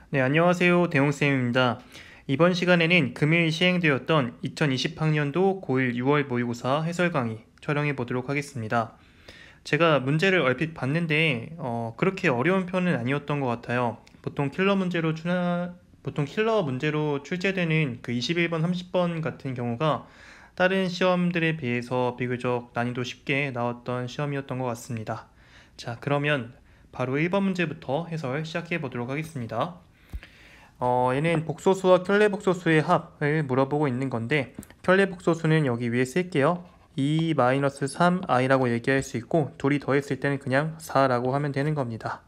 네, 안녕하세요. 대홍쌤입니다. 이번 시간에는 금일 시행되었던 2020학년도 고1 6월 모의고사 해설 강의 촬영해 보도록 하겠습니다. 제가 문제를 얼핏 봤는데 그렇게 어려운 편은 아니었던 것 같아요. 보통 킬러 문제로 출제되는 그 21번, 30번 같은 경우가 다른 시험들에 비해서 비교적 난이도 쉽게 나왔던 시험이었던 것 같습니다. 자, 그러면 바로 1번 문제부터 해설 시작해 보도록 하겠습니다. 얘는 복소수와 켤레복소수의 합을 물어보고 있는 건데, 켤레복소수는 여기 위에 쓸게요. 2-3i라고 얘기할 수 있고, 둘이 더했을 때는 그냥 4라고 하면 되는 겁니다.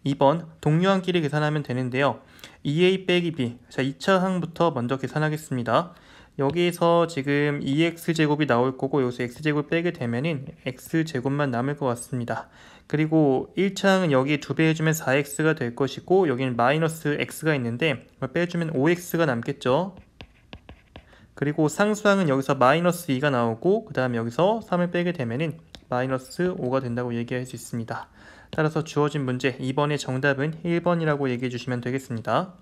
2번 동류항끼리 계산하면 되는데요. 2a 빼기 b. 자, 2차 항부터 먼저 계산하겠습니다. 여기에서 지금 2x제곱이 나올 거고 여기서 x제곱 빼게 되면은 x제곱만 남을 것 같습니다. 그리고 1차 항은 여기 2배 해주면 4x가 될 것이고 여기는 마이너스 x가 있는데 빼주면 5x가 남겠죠. 그리고 상수항은 여기서 마이너스 2가 나오고 그 다음에 여기서 3을 빼게 되면은 마이너스 5가 된다고 얘기할 수 있습니다. 따라서 주어진 문제 2번의 정답은 1번이라고 얘기해 주시면 되겠습니다.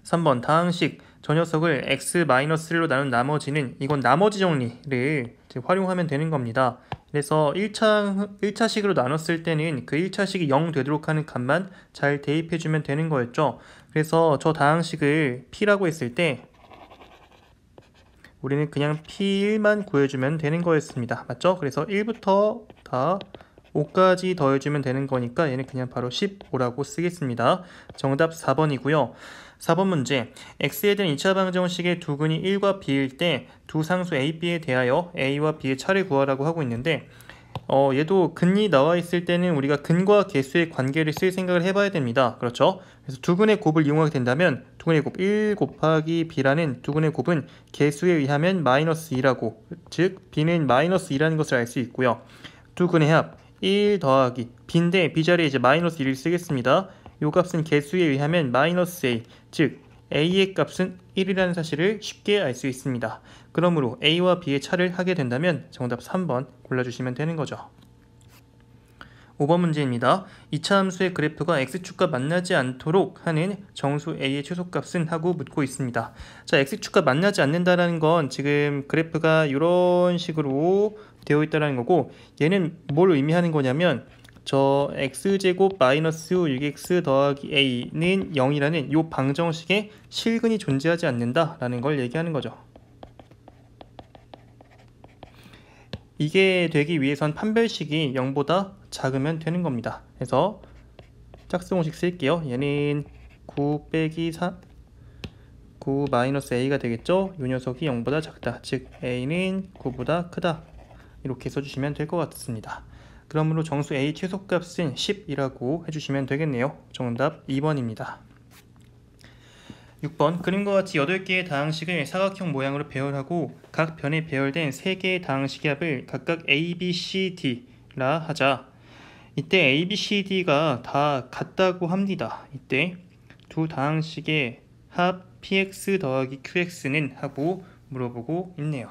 3번 다항식 저 녀석을 x-1로 나눈 나머지는 이건 나머지 정리를 활용하면 되는 겁니다. 그래서 1차식으로 나눴을 때는 그 1차식이 0 되도록 하는 값만 잘 대입해주면 되는 거였죠. 그래서 저 다항식을 p라고 했을 때 우리는 그냥 p1만 구해주면 되는 거였습니다. 맞죠? 그래서 1부터 다 5까지 더해주면 되는 거니까 얘는 그냥 바로 15라고 쓰겠습니다. 정답 4번이고요. 4번 문제 x에 대한 2차 방정식의 두 근이 1과 b일 때 두 상수 a, b에 대하여 a와 b의 차를 구하라고 하고 있는데 얘도 근이 나와 있을 때는 우리가 근과 개수의 관계를 쓸 생각을 해봐야 됩니다. 그렇죠? 그래서 두근의 곱을 이용하게 된다면 두근의 곱 1 곱하기 b라는 두근의 곱은 개수에 의하면 마이너스 2라고 즉 b는 마이너스 2라는 것을 알 수 있고요. 두근의 합 1 더하기 b인데 b 자리에 이제 마이너스 1을 쓰겠습니다. 이 값은 개수에 의하면 마이너스 a 즉 a의 값은 1이라는 사실을 쉽게 알 수 있습니다. 그러므로 a와 b의 차를 하게 된다면 정답 3번 골라주시면 되는 거죠. 5번 문제입니다. 2차 함수의 그래프가 x축과 만나지 않도록 하는 정수 a의 최소값은 하고 묻고 있습니다. 자, x축과 만나지 않는다는 건 지금 그래프가 이런 식으로 되어 있다는 거고 얘는 뭘 의미하는 거냐면 저 x제곱 마이너스 6x 더하기 a는 0이라는 이 방정식에 실근이 존재하지 않는다라는 걸 얘기하는 거죠. 이게 되기 위해선 판별식이 0보다 작으면 되는 겁니다. 그래서 짝수공식 쓸게요. 얘는 9 빼기 4 9 마이너스 a가 되겠죠. 이 녀석이 0보다 작다. 즉 a는 9보다 크다. 이렇게 써주시면 될 것 같습니다. 그러므로 정수 a 최소값은 10이라고 해주시면 되겠네요. 정답 2번입니다. 6번 그림과 같이 8개의 다항식을 사각형 모양으로 배열하고 각 변에 배열된 3개의 다항식의 합을 각각 a, b, c, d라 하자. 이때 a, b, c, d가 다 같다고 합니다. 이때 두 다항식의 합 px 더하기 qx는 하고 물어보고 있네요.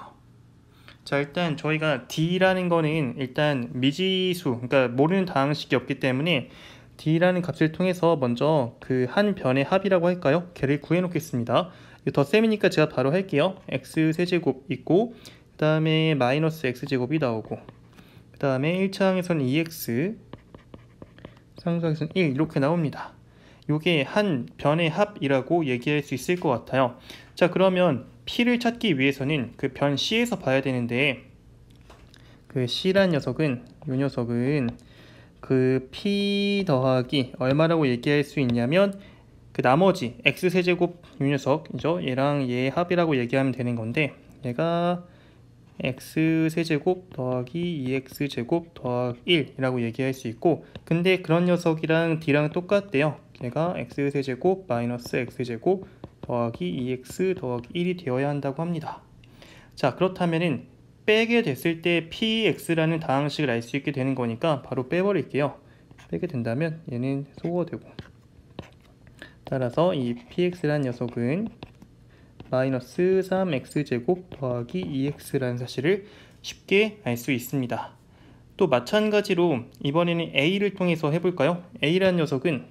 자, 일단 저희가 d라는 거는 일단 미지수, 그러니까 모르는 다항식이 없기 때문에 d라는 값을 통해서 먼저 그 한 변의 합이라고 할까요? 걔를 구해 놓겠습니다. 더 셈이니까 제가 바로 할게요. x 세제곱 있고 그 다음에 마이너스 x제곱이 나오고 그 다음에 1차 항에서는 2x 상수항에서는 1 이렇게 나옵니다. 요게 한 변의 합이라고 얘기할 수 있을 것 같아요. 자, 그러면 p를 찾기 위해서는 그 변 c에서 봐야 되는데 그 c란 녀석은 요 녀석은 그 p 더하기 얼마라고 얘기할 수 있냐면 그 나머지 x세제곱 요 녀석이죠. 얘랑 얘의 합이라고 얘기하면 되는 건데 얘가 x세제곱 더하기 2x제곱 더하기 1이라고 얘기할 수 있고 근데 그런 녀석이랑 d랑 똑같대요. 얘가 x세제곱 마이너스 x제곱 더하기 2x 더하기 1이 되어야 한다고 합니다. 자, 그렇다면은 빼게 됐을 때 px라는 다항식을 알 수 있게 되는 거니까 바로 빼버릴게요. 빼게 된다면 얘는 소거되고 따라서 이 px라는 녀석은 마이너스 3x제곱 더하기 2x라는 사실을 쉽게 알 수 있습니다. 또 마찬가지로 이번에는 a를 통해서 해볼까요? a라는 녀석은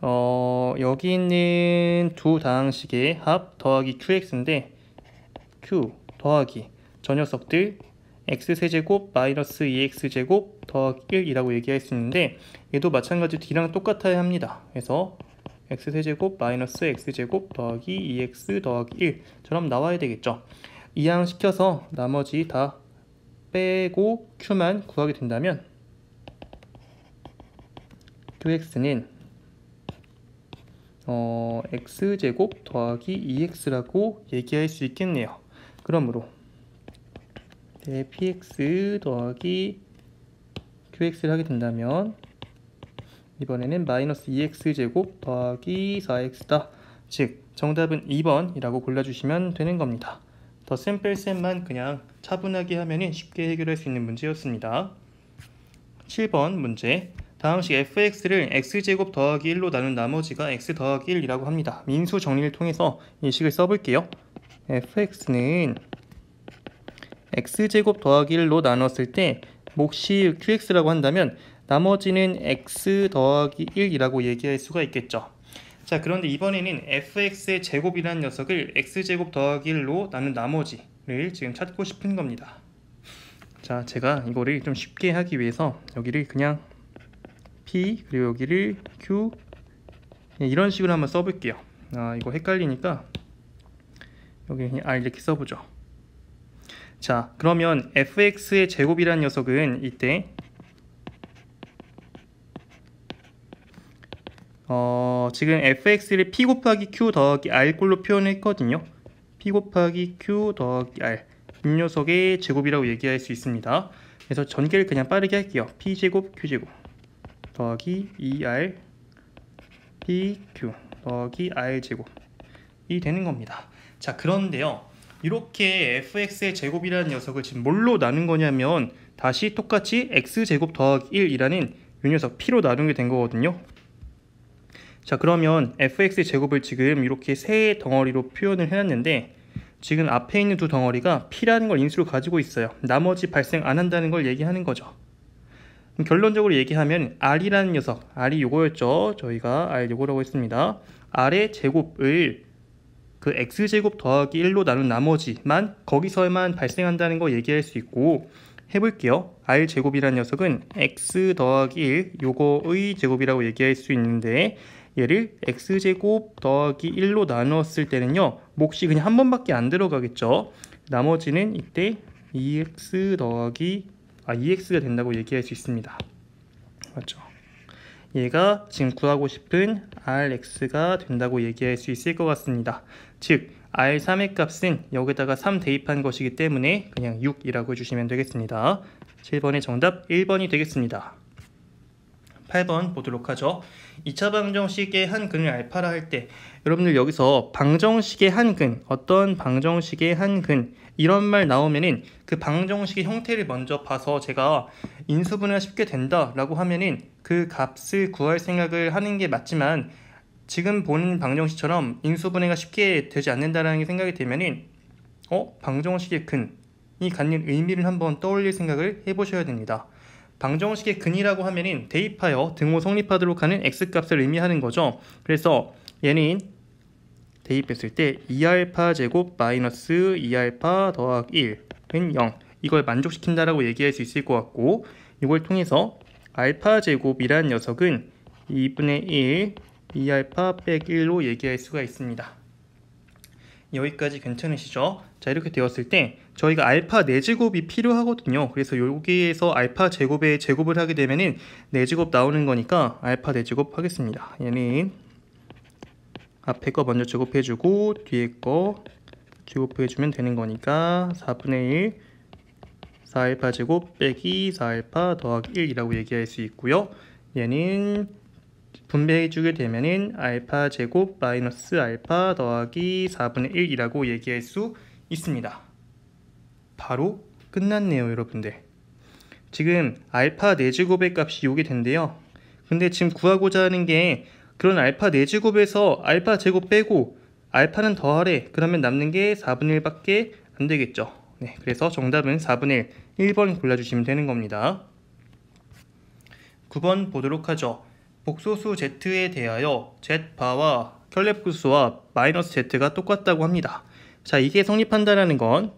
여기 있는 두 다항식의 합 더하기 qx인데 q 더하기 저 녀석들 x세제곱 마이너스 2x제곱 더하기 1이라고 얘기할 수 있는데 얘도 마찬가지로 d랑 똑같아야 합니다. 그래서 x세제곱 마이너스 x제곱 더하기 2x 더하기 1처럼 나와야 되겠죠. 이항시켜서 나머지 다 빼고 q만 구하게 된다면 qx는 x제곱 더하기 2x라고 얘기할 수 있겠네요. 그러므로 px 더하기 qx를 하게 된다면 이번에는 마이너스 2x제곱 더하기 4x다. 즉 정답은 2번이라고 골라주시면 되는 겁니다. 더 샘플셋만 그냥 차분하게 하면 쉽게 해결할 수 있는 문제였습니다. 7번 문제. 다항식 fx를 x제곱 더하기 1로 나눈 나머지가 x 더하기 1이라고 합니다. 민수 정리를 통해서 이 식을 써볼게요. fx는 x제곱 더하기 1로 나눴을 때 몫이 qx라고 한다면 나머지는 x 더하기 1이라고 얘기할 수가 있겠죠. 자, 그런데 이번에는 fx의 제곱이라는 녀석을 x제곱 더하기 1로 나눈 나머지를 지금 찾고 싶은 겁니다. 자, 제가 이거를 좀 쉽게 하기 위해서 여기를 그냥 p 그리고 여기를 q 이런 식으로 한번 써볼게요. 이거 헷갈리니까 여기 그냥 r 이렇게 써보죠. 자, 그러면 fx의 제곱이라는 녀석은 이때 지금 fx를 p 곱하기 q 더하기 r 꼴로 표현했거든요. p 곱하기 q 더하기 r 이 녀석의 제곱이라고 얘기할 수 있습니다. 그래서 전개를 그냥 빠르게 할게요. p제곱 q제곱 더하기 2r pq 더하기 r제곱이 되는 겁니다. 자, 그런데요, 이렇게 fx의 제곱이라는 녀석을 지금 뭘로 나눈 거냐면 다시 똑같이 x제곱 더하기 1이라는 이 녀석 p로 나누게 된 거거든요. 자, 그러면 fx의 제곱을 지금 이렇게 세 덩어리로 표현을 해놨는데 지금 앞에 있는 두 덩어리가 p라는 걸 인수로 가지고 있어요. 나머지 발생 안 한다는 걸 얘기하는 거죠. 결론적으로 얘기하면 r이라는 녀석, r이 요거였죠. 저희가 r 요거라고 했습니다. r의 제곱을 그 x제곱 더하기 1로 나눈 나머지만 거기서만 발생한다는 거 얘기할 수 있고, 해볼게요. r제곱이라는 녀석은 x 더하기 1 요거의 제곱이라고 얘기할 수 있는데 얘를 x제곱 더하기 1로 나누었을 때는요, 몫이 그냥 한 번밖에 안 들어가겠죠. 나머지는 이때 2x가 된다고 얘기할 수 있습니다. 맞죠? 얘가 지금 구하고 싶은 rx가 된다고 얘기할 수 있을 것 같습니다. 즉 r3의 값은 여기다가 3 대입한 것이기 때문에 그냥 6이라고 해주시면 되겠습니다. 7번의 정답 1번이 되겠습니다. 8번 보도록 하죠. 2차 방정식의 한 근을 알파라 할 때 여러분들 여기서 방정식의 한 근, 어떤 방정식의 한 근 이런 말 나오면은 그 방정식의 형태를 먼저 봐서 제가 인수분해가 쉽게 된다 라고 하면은 그 값을 구할 생각을 하는 게 맞지만 지금 보는 방정식처럼 인수분해가 쉽게 되지 않는다라는 생각이 들면은 방정식의 근이 갖는 의미를 한번 떠올릴 생각을 해보셔야 됩니다. 방정식의 근이라고 하면은 대입하여 등호 성립하도록 하는 x값을 의미하는 거죠. 그래서 얘는 대입했을 때 2알파 제곱 마이너스 2알파 더하기 1은 0, 이걸 만족시킨다라고 얘기할 수 있을 것 같고, 이걸 통해서 알파 제곱이란 녀석은 2분의 1 2알파 빼기 1로 얘기할 수가 있습니다. 여기까지 괜찮으시죠? 자, 이렇게 되었을 때 저희가 알파 4제곱이 필요하거든요. 그래서 여기에서 알파 제곱의 제곱을 하게 되면은 4제곱 나오는 거니까 알파 4제곱 하겠습니다. 얘는 앞에 거 먼저 제곱해주고 뒤에 거 제곱해주면 되는 거니까 4분의 1 4알파 제곱 빼기 4알파 더하기 1이라고 얘기할 수 있고요. 얘는 분배해주게 되면은 알파 제곱 마이너스 알파 더하기 4분의 1이라고 얘기할 수 있습니다. 바로 끝났네요, 여러분들. 지금 알파 4제곱의 값이 요게 된대요. 근데 지금 구하고자 하는 게 그런 알파 4제곱에서 알파 제곱 빼고 알파는 더하래. 그러면 남는 게 4분의 1밖에 안 되겠죠. 네, 그래서 정답은 4분의 1번 골라주시면 되는 겁니다. 9번 보도록 하죠. 복소수 z에 대하여 z바와 켤레부수와 마이너스 z가 똑같다고 합니다. 자, 이게 성립한다라는 건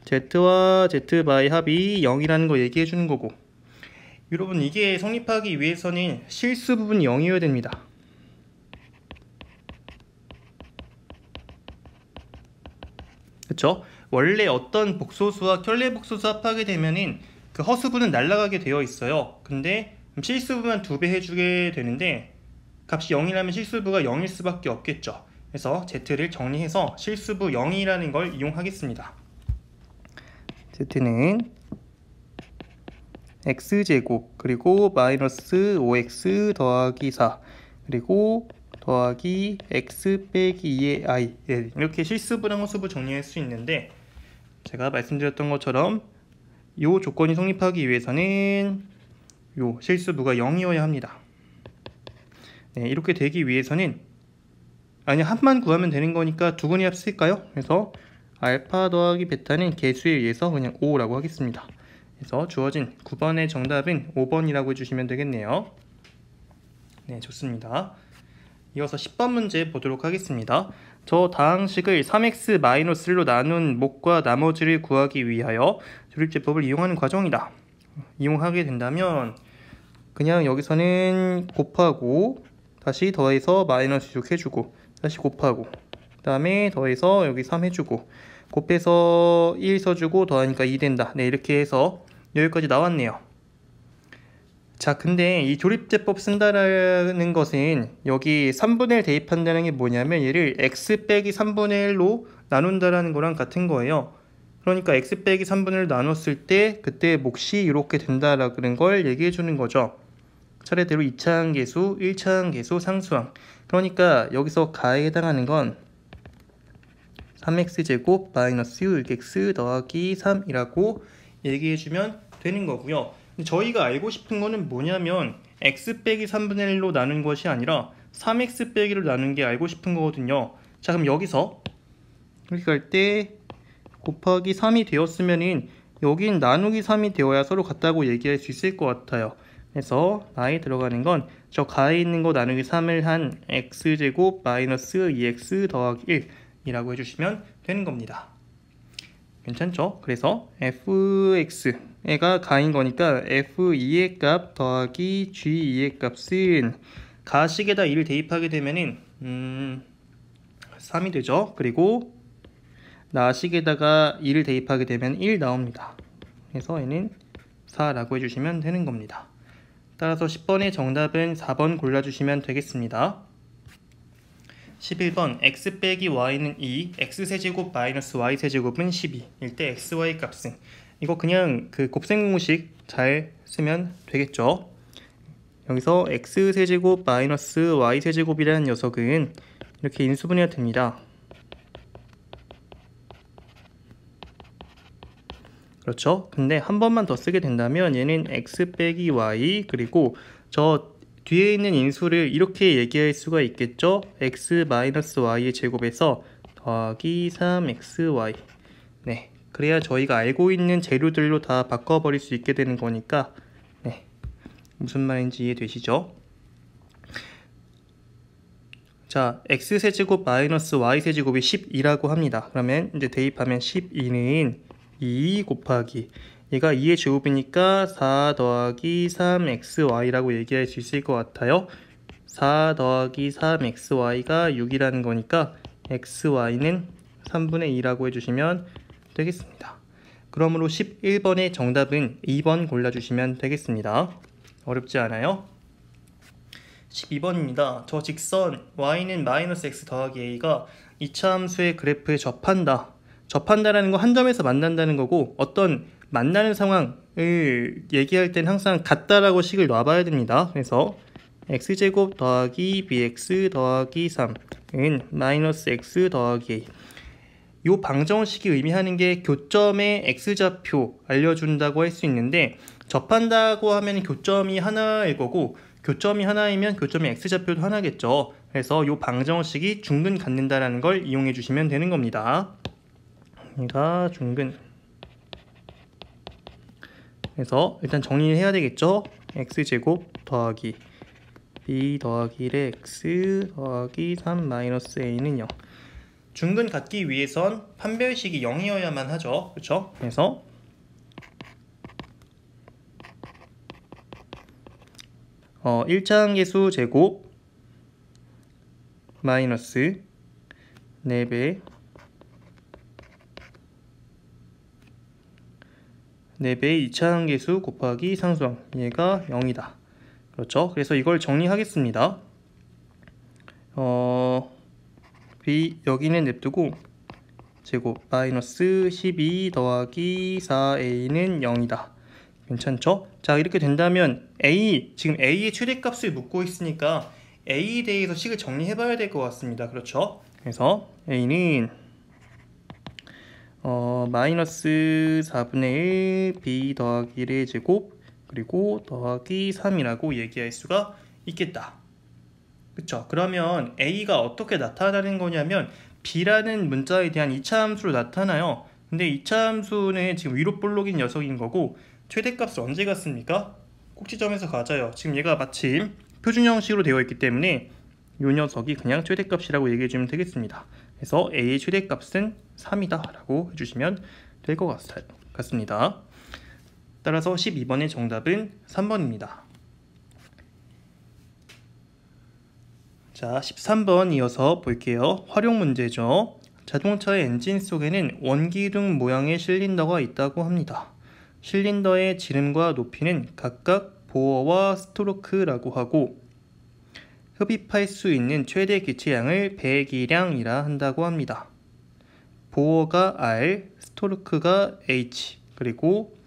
z와 z바의 합이 0이라는 거 얘기해 주는 거고, 여러분 이게 성립하기 위해서는 실수 부분이 0이어야 됩니다. 그쵸? 원래 어떤 복소수와 켤레복소수 합하게 되면은 그 허수분은 날아가게 되어 있어요. 근데 실수부만 2배 해주게 되는데 값이 0이라면 실수부가 0일 수밖에 없겠죠. 그래서 z를 정리해서 실수부 0이라는 걸 이용하겠습니다. z는 x제곱 그리고 마이너스 5x 더하기 4 그리고 더하기 x 빼기 2의 i, 이렇게 실수부랑 허수부 정리할 수 있는데, 제가 말씀드렸던 것처럼 이 조건이 성립하기 위해서는 요 실수부가 0이어야 합니다. 네, 이렇게 되기 위해서는 합만 구하면 되는 거니까 두근이 합쓸까요? 그래서 알파 더하기 베타는 개수에 의해서 그냥 5라고 하겠습니다. 그래서 주어진 9번의 정답은 5번이라고 해주시면 되겠네요. 네, 좋습니다. 이어서 10번 문제 보도록 하겠습니다. 저 다항식을 3x-1로 나눈 목과 나머지를 구하기 위하여 조립제법을 이용하는 과정이다. 이용하게 된다면 그냥 여기서는 곱하고 다시 더해서 마이너스 6 해주고 다시 곱하고 그 다음에 더해서 여기 3 해주고 곱해서 1 써주고 더하니까 2 된다. 네, 이렇게 해서 여기까지 나왔네요. 자, 근데 이 조립제법 쓴다라는 것은 여기 3분의 1 대입한다는 게 뭐냐면 얘를 x 빼기 3분의 1로 나눈다라는 거랑 같은 거예요. 그러니까 x 빼기 3분의 1로 나눴을 때 그때 몫이 이렇게 된다라는 걸 얘기해 주는 거죠. 차례대로 2차항계수, 1차항계수, 상수항. 그러니까 여기서 가에 해당하는 건 3x제곱 마이너스 6x 더하기 3이라고 얘기해 주면 되는 거고요. 저희가 알고 싶은 거는 뭐냐면 x 빼기 3분의 1로 나눈 것이 아니라 3x 빼기로 나눈 게 알고 싶은 거거든요. 자, 그럼 여기서 이렇게 할 때 곱하기 3이 되었으면은 여긴 나누기 3이 되어야 서로 같다고 얘기할 수 있을 것 같아요. 그래서 나에 들어가는 건 저 가에 있는 거 나누기 3을 한 x제곱 마이너스 2x 더하기 1이라고 해주시면 되는 겁니다. 괜찮죠? 그래서 fx가 가인 거니까 f2의 값 더하기 g2의 값은 가식에다 2를 대입하게 되면은 3이 되죠. 그리고 나식에다가 2를 대입하게 되면 1 나옵니다. 그래서 얘는 4라고 해주시면 되는 겁니다. 따라서 10번의 정답은 4번 골라주시면 되겠습니다. 11번 x 빼기 y는 2, x세제곱 마이너스 y세제곱은 12 일 때 xy 값은, 이거 그냥 그 곱셈 공식 잘 쓰면 되겠죠. 여기서 x세제곱 마이너스 y세제곱이라는 녀석은 이렇게 인수분해가 됩니다. 그렇죠? 근데 한 번만 더 쓰게 된다면 얘는 x 빼기 y 그리고 저 뒤에 있는 인수를 이렇게 얘기할 수가 있겠죠? x 마이너스 y의 제곱에서 더하기 3xy. 네, 그래야 저희가 알고 있는 재료들로 다 바꿔버릴 수 있게 되는 거니까, 네, 무슨 말인지 이해되시죠? 자, x세제곱 마이너스 y세제곱이 12라고 합니다. 그러면 이제 대입하면 12는 2 곱하기 얘가 2의 제곱이니까 4 더하기 3xy라고 얘기할 수 있을 것 같아요. 4 더하기 3xy가 6이라는 거니까 xy는 3분의 2라고 해주시면 되겠습니다. 그러므로 11번의 정답은 2번 골라주시면 되겠습니다. 어렵지 않아요? 12번입니다. 저 직선 y는 마이너스 x 더하기 a가 2차 함수의 그래프에 접한다. 접한다라는 거 한 점에서 만난다는 거고, 어떤 만나는 상황을 얘기할 땐 항상 같다라고 식을 놔봐야 됩니다. 그래서 x제곱 더하기 bx 더하기 3은 마이너스 x 더하기 a. 요 방정식이 의미하는 게 교점의 x좌표 알려준다고 할 수 있는데, 접한다고 하면 교점이 하나일 거고, 교점이 하나이면 교점의 x좌표도 하나겠죠. 그래서 요 방정식이 중근 갖는다라는 걸 이용해 주시면 되는 겁니다. 얘가 중근. 그래서 일단 정리를 해야 되겠죠. x제곱 더하기 b 더하기 1x 더하기 3 마이너스 a는 0. 중근 갖기 위해선 판별식이 0이어야만 하죠. 그쵸? 그래서 일차항계수 제곱 마이너스 4배 4배의 2차항계수 곱하기 상수항, 얘가 0이다. 그렇죠? 그래서 이걸 정리하겠습니다. b 여기는 냅두고 제곱 마이너스 12 더하기 4a는 0이다. 괜찮죠? 자, 이렇게 된다면 지금 a의 최대값을 묻고 있으니까 a에 대해서 식을 정리해 봐야 될 것 같습니다. 그렇죠? 그래서 a는 마이너스 4분의 1 b 더하기 1의 제곱 그리고 더하기 3이라고 얘기할 수가 있겠다. 그쵸? 그러면 a가 어떻게 나타나는 거냐면 b라는 문자에 대한 2차 함수로 나타나요. 근데 2차 함수는 지금 위로 볼록인 녀석인 거고 최대값을 언제 갖습니까? 꼭지점에서 가져요. 지금 얘가 마침 표준 형식으로 되어 있기 때문에 이 녀석이 그냥 최대값이라고 얘기해 주면 되겠습니다. 그래서 a의 최대값은 3이다 라고 해주시면 될 것 같습니다. 따라서 12번의 정답은 3번입니다. 자, 13번 이어서 볼게요. 활용 문제죠. 자동차의 엔진 속에는 원기둥 모양의 실린더가 있다고 합니다. 실린더의 지름과 높이는 각각 보어와 스트로크라고 하고 흡입할 수 있는 최대 기체량을 배기량이라 한다고 합니다. 보어가 R, 스트로크가 H, 그리고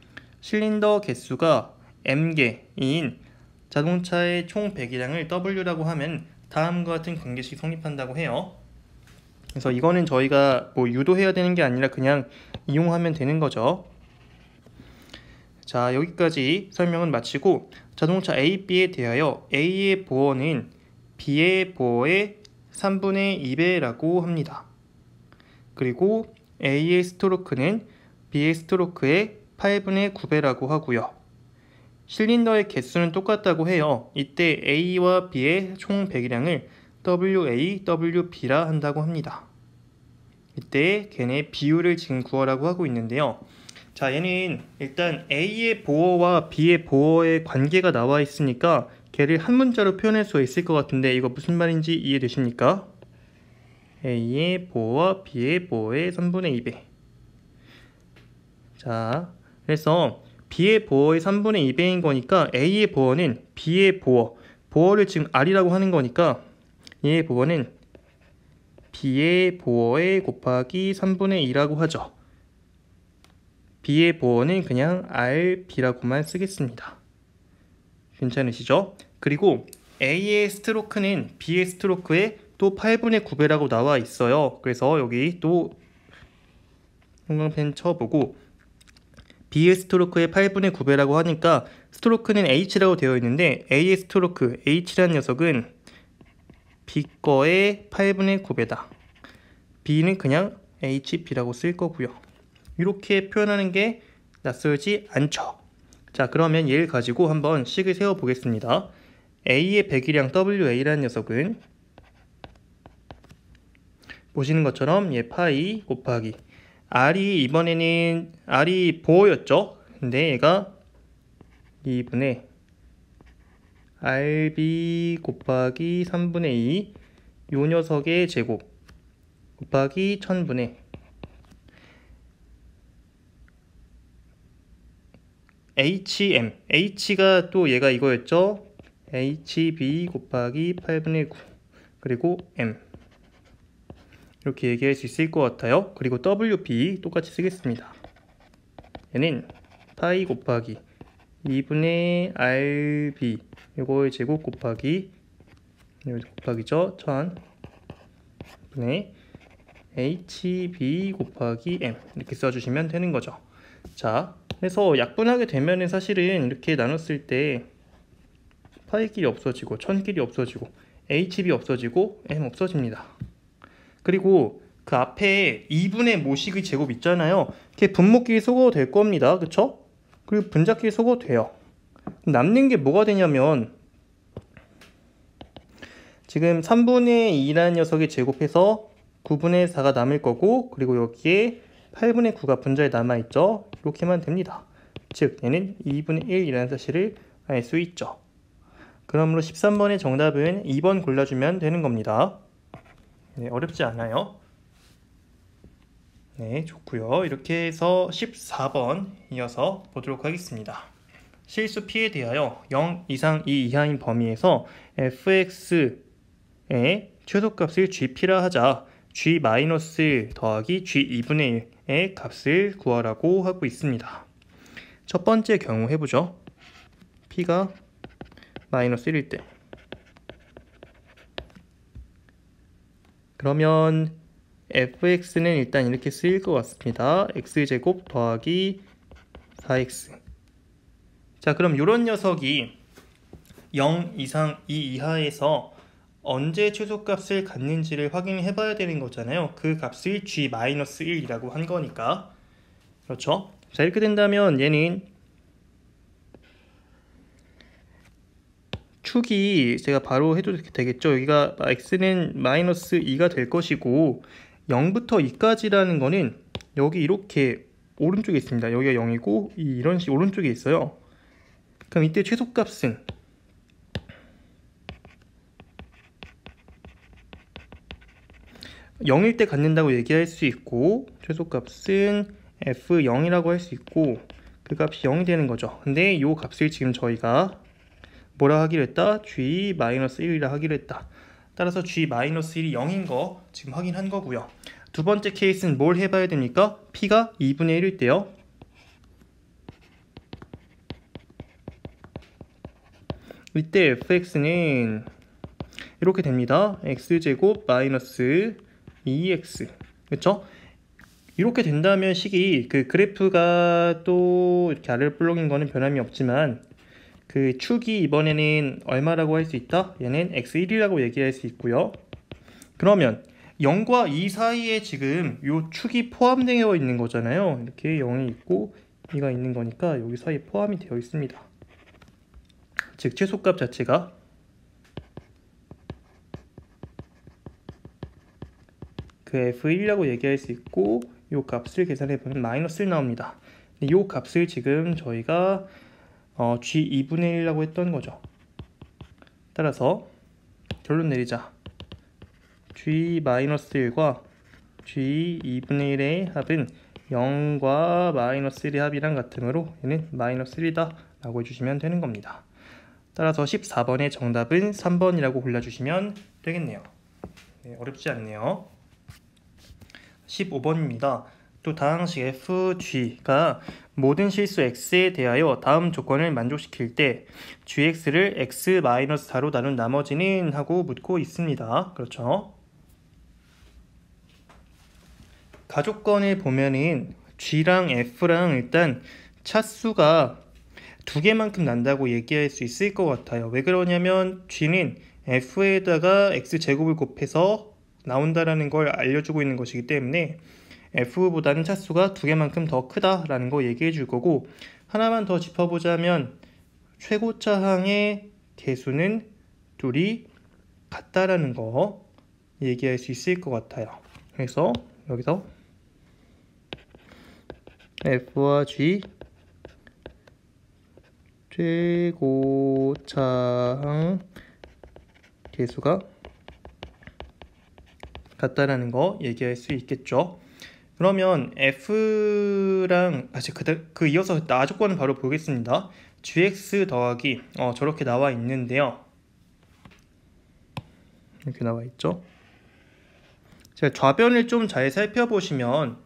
실린더 개수가 M개인 자동차의 총 배기량을 W라고 하면 다음과 같은 관계식이 성립한다고 해요. 그래서 이거는 저희가 유도해야 되는 게 아니라 그냥 이용하면 되는 거죠. 자, 여기까지 설명은 마치고 자동차 A, B에 대하여 A의 보어는 B의 보어의 3분의 2배라고 합니다. 그리고 A의 스트로크는 B의 스트로크의 8분의 9배라고 하고요. 실린더의 개수는 똑같다고 해요. 이때 A와 B의 총 배기량을 WA, WB라 한다고 합니다. 이때 걔네 비율을 지금 구하라고 하고 있는데요. 자, 얘는 일단 A의 보어와 B의 보어의 관계가 나와 있으니까 걔를 한 문자로 표현할 수 있을 것 같은데 이거 무슨 말인지 이해되십니까? A의 보어와 B의 보어의 3분의 2배. 자, 그래서 B의 보어의 3분의 2배인 거니까 A의 보어는 B의 보어를 지금 R이라고 하는 거니까 얘의 보어는 B의 보어의 곱하기 3분의 2라고 하죠. B의 보어는 그냥 RB라고만 쓰겠습니다. 괜찮으시죠? 그리고 A의 스트로크는 B의 스트로크의 또 8분의 9배라고 나와 있어요. 그래서 여기 또 형광펜 쳐보고 B의 스트로크의 8분의 9배라고 하니까 스트로크는 H라고 되어 있는데 A의 스트로크 H라는 녀석은 B 거의 8분의 9배다. B는 그냥 HB라고 쓸 거고요. 이렇게 표현하는 게 낯설지 않죠. 자, 그러면 얘를 가지고 한번 식을 세워 보겠습니다. A의 배기량 WA라는 녀석은 보시는 것처럼 얘 파이 곱하기 R이 이번에는 R이 보어였죠. 근데 얘가 2분의 RB 곱하기 3분의 2 요 녀석의 제곱 곱하기 1000분의 HM H가 또 얘가 이거였죠. HB 곱하기 8분의 9 그리고 M 이렇게 얘기할 수 있을 것 같아요. 그리고 WB 똑같이 쓰겠습니다. 얘는 파이 곱하기 2분의 RB 이거의 제곱 곱하기 곱하기죠. 1000분의 HB 곱하기 M 이렇게 써주시면 되는 거죠. 자, 그래서 약분하게 되면은 사실은 이렇게 나눴을 때 파이끼리 없어지고 1000끼리 없어지고 HB 없어지고 M 없어집니다. 그리고 그 앞에 2분의 모식의 제곱 있잖아요. 걔 분모끼리 섞어도 될 겁니다. 그쵸? 그리고 분자끼리 섞어도 돼요. 남는 게 뭐가 되냐면 지금 3분의 2라는 녀석이 제곱해서 9분의 4가 남을 거고, 그리고 여기에 8분의 9가 분자에 남아있죠. 이렇게만 됩니다. 즉 얘는 2분의 1이라는 사실을 알 수 있죠. 그러므로 13번의 정답은 2번 골라주면 되는 겁니다. 네, 어렵지 않아요. 네, 좋고요. 이렇게 해서 14번 이어서 보도록 하겠습니다. 실수 P에 대하여 0 이상 2 이하인 범위에서 fx의 최소값을 gp라 하자 g 더하기 g 2분의 1의 값을 구하라고 하고 있습니다. 첫 번째 경우 해보죠. P가 마이너스 1일 때, 그러면 fx는 일단 이렇게 쓰일 것 같습니다. x제곱 더하기 4x. 자, 그럼 이런 녀석이 0 이상 2 이하에서 언제 최소값을 갖는지를 확인해 봐야 되는 거잖아요. 그 값을 g-1이라고 한 거니까. 그렇죠? 자, 이렇게 된다면 얘는 축이 제가 바로 해도 되겠죠. 여기가 x는 마이너스 2가 될 것이고 0부터 2까지라는 거는 여기 이렇게 오른쪽에 있습니다. 여기가 0이고 이런 식 오른쪽에 있어요. 그럼 이때 최소값은 (0일) 때 갖는다고 얘기할 수 있고, 최소값은 f0이라고 할 수 있고, 그 값이 0이 되는 거죠. 근데 이 값을 지금 저희가 뭐라 하기로 했다? g-1이라 하기로 했다. 따라서 g-1이 0인 거 지금 확인한 거고요. 두 번째 케이스는 뭘 해봐야 됩니까? p가 2분의 1일 때요. 이때 fx는 이렇게 됩니다. x제곱 마이너스 2x. 그렇죠? 이렇게 된다면 식이 그 그래프가 또 이렇게 아래로 볼록인 거는 변함이 없지만 그 축이 이번에는 얼마라고 할 수 있다? 얘는 x1이라고 얘기할 수 있고요. 그러면 0과 2 사이에 지금 요 축이 포함되어 있는 거잖아요. 이렇게 0이 있고 2가 있는 거니까 여기 사이에 포함이 되어 있습니다. 즉 최소값 자체가 그 f1이라고 얘기할 수 있고 이 값을 계산해 보면 마이너스 1 나옵니다. 이 값을 지금 저희가 g 2분의 1이라고 했던 거죠. 따라서 결론 내리자. g-1과 g 2분의 1의 합은 0과 마이너스 1의 합이랑 같으므로 얘는 마이너스 1이다 라고 해주시면 되는 겁니다. 따라서 14번의 정답은 3번이라고 골라주시면 되겠네요. 네, 어렵지 않네요. 15번입니다. 또 다항식 fg가 모든 실수 x에 대하여 다음 조건을 만족시킬 때 gx를 x-4로 나눈 나머지는 하고 묻고 있습니다. 그렇죠? 가조건을 보면은 g랑 f랑 일단 차수가 두 개만큼 난다고 얘기할 수 있을 것 같아요. 왜 그러냐면 g는 f에다가 x제곱을 곱해서 나온다라는 걸 알려주고 있는 것이기 때문에 f보다는 차수가 두 개만큼 더 크다라는 거 얘기해 줄 거고, 하나만 더 짚어보자면 최고차항의 개수는 둘이 같다라는 거 얘기할 수 있을 것 같아요. 그래서 여기서 f와 g 최고차항 개수가 같다라는 거 얘기할 수 있겠죠. 그러면 f랑 그 이어서 나조건을 바로 보겠습니다. gx 더하기 저렇게 나와 있는데요. 이렇게 나와 있죠. 제가 좌변을 좀 잘 살펴보시면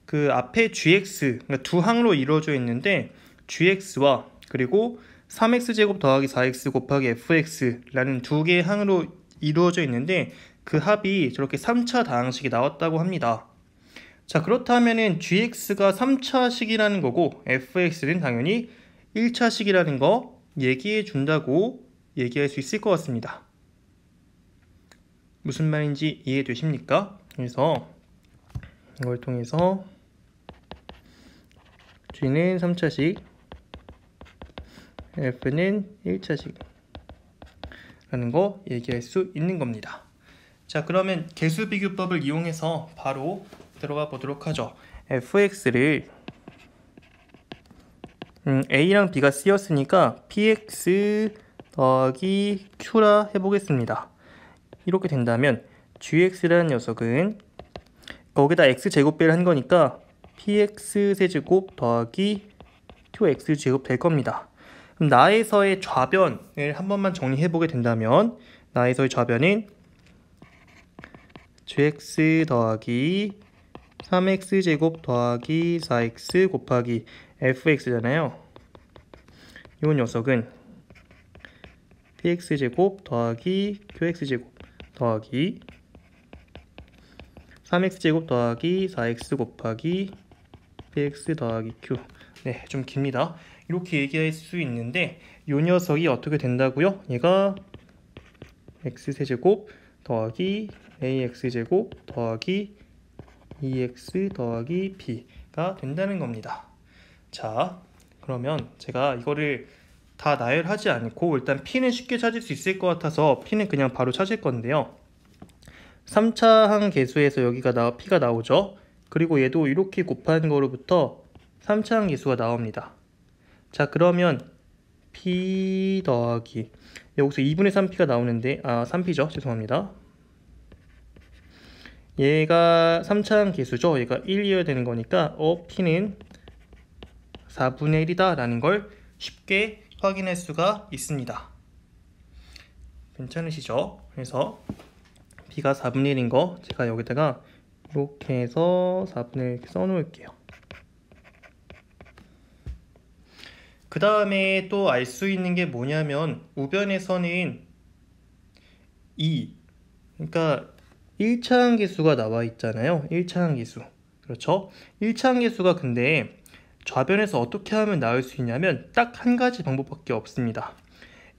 그 앞에 gx, 그러니까 두 항로 이루어져 있는데 gx와 그리고 3x제곱 더하기 4x 곱하기 fx라는 두 개의 항으로 이루어져 있는데 그 합이 저렇게 3차 다항식이 나왔다고 합니다. 자, 그렇다면은 gx가 3차식이라는 거고 fx는 당연히 1차식이라는 거 얘기해 준다고 얘기할 수 있을 것 같습니다. 무슨 말인지 이해되십니까? 그래서 이걸 통해서 g는 3차식, f는 1차식 라는 거 얘기할 수 있는 겁니다. 자, 그러면 개수비교법을 이용해서 바로 들어가 보도록 하죠. fx를 a랑 b가 c였으니까 px 더하기 q라 해보겠습니다. 이렇게 된다면 gx라는 녀석은 거기다 x제곱배를 한 거니까 px세제곱 더하기 qx제곱 될 겁니다. 그럼 나에서의 좌변을 한 번만 정리해보게 된다면 나에서의 좌변은 gx 더하기 3x제곱 더하기 4x 곱하기 fx잖아요. 이 녀석은 px제곱 더하기 qx제곱 더하기 3x제곱 더하기 4x 곱하기 px 더하기 q. 네, 좀 깁니다. 이렇게 얘기할 수 있는데 이 녀석이 어떻게 된다고요? 얘가 x세제곱 더하기 ax제곱 더하기 2x 더하기 b가 된다는 겁니다. 자, 그러면 제가 이거를 다 나열하지 않고 일단 p는 쉽게 찾을 수 있을 것 같아서 p는 그냥 바로 찾을 건데요. 3차 항계수에서 여기가 p가 나오죠. 그리고 얘도 이렇게 곱한 거로부터 3차 항계수가 나옵니다. 자, 그러면 p 더하기 여기서 2분의 3p가 나오는데 3p죠. 죄송합니다. 얘가 3차 항계수죠. 얘가 1이어야 되는 거니까 p는 4분의 1이다 라는 걸 쉽게 확인할 수가 있습니다. 괜찮으시죠? 그래서 b가 4분의 1인 거 제가 여기다가 이렇게 해서 4분의 1 이렇게 써놓을게요. 그 다음에 또 알 수 있는 게 뭐냐면 우변에서는 2, 그러니까 1차 항계수가 나와 있잖아요. 1차 항계수. 그렇죠? 1차 항계수가 근데 좌변에서 어떻게 하면 나올 수 있냐면 딱 한 가지 방법밖에 없습니다.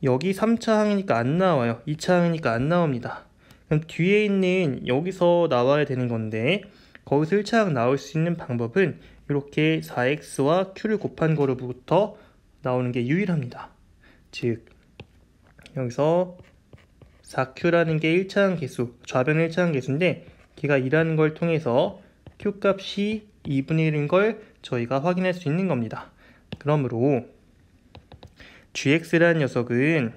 여기 3차 항이니까 안 나와요. 2차 항이니까 안 나옵니다. 그럼 뒤에 있는 여기서 나와야 되는 건데 거기서 1차 항 나올 수 있는 방법은 이렇게 4x와 q를 곱한 거로부터 나오는 게 유일합니다. 즉 여기서 4q라는 게 1차 항계수, 좌변 1차 항계수인데 걔가 2라는 걸 통해서 q 값이 2분의 1인 걸 저희가 확인할 수 있는 겁니다. 그러므로 gx라는 녀석은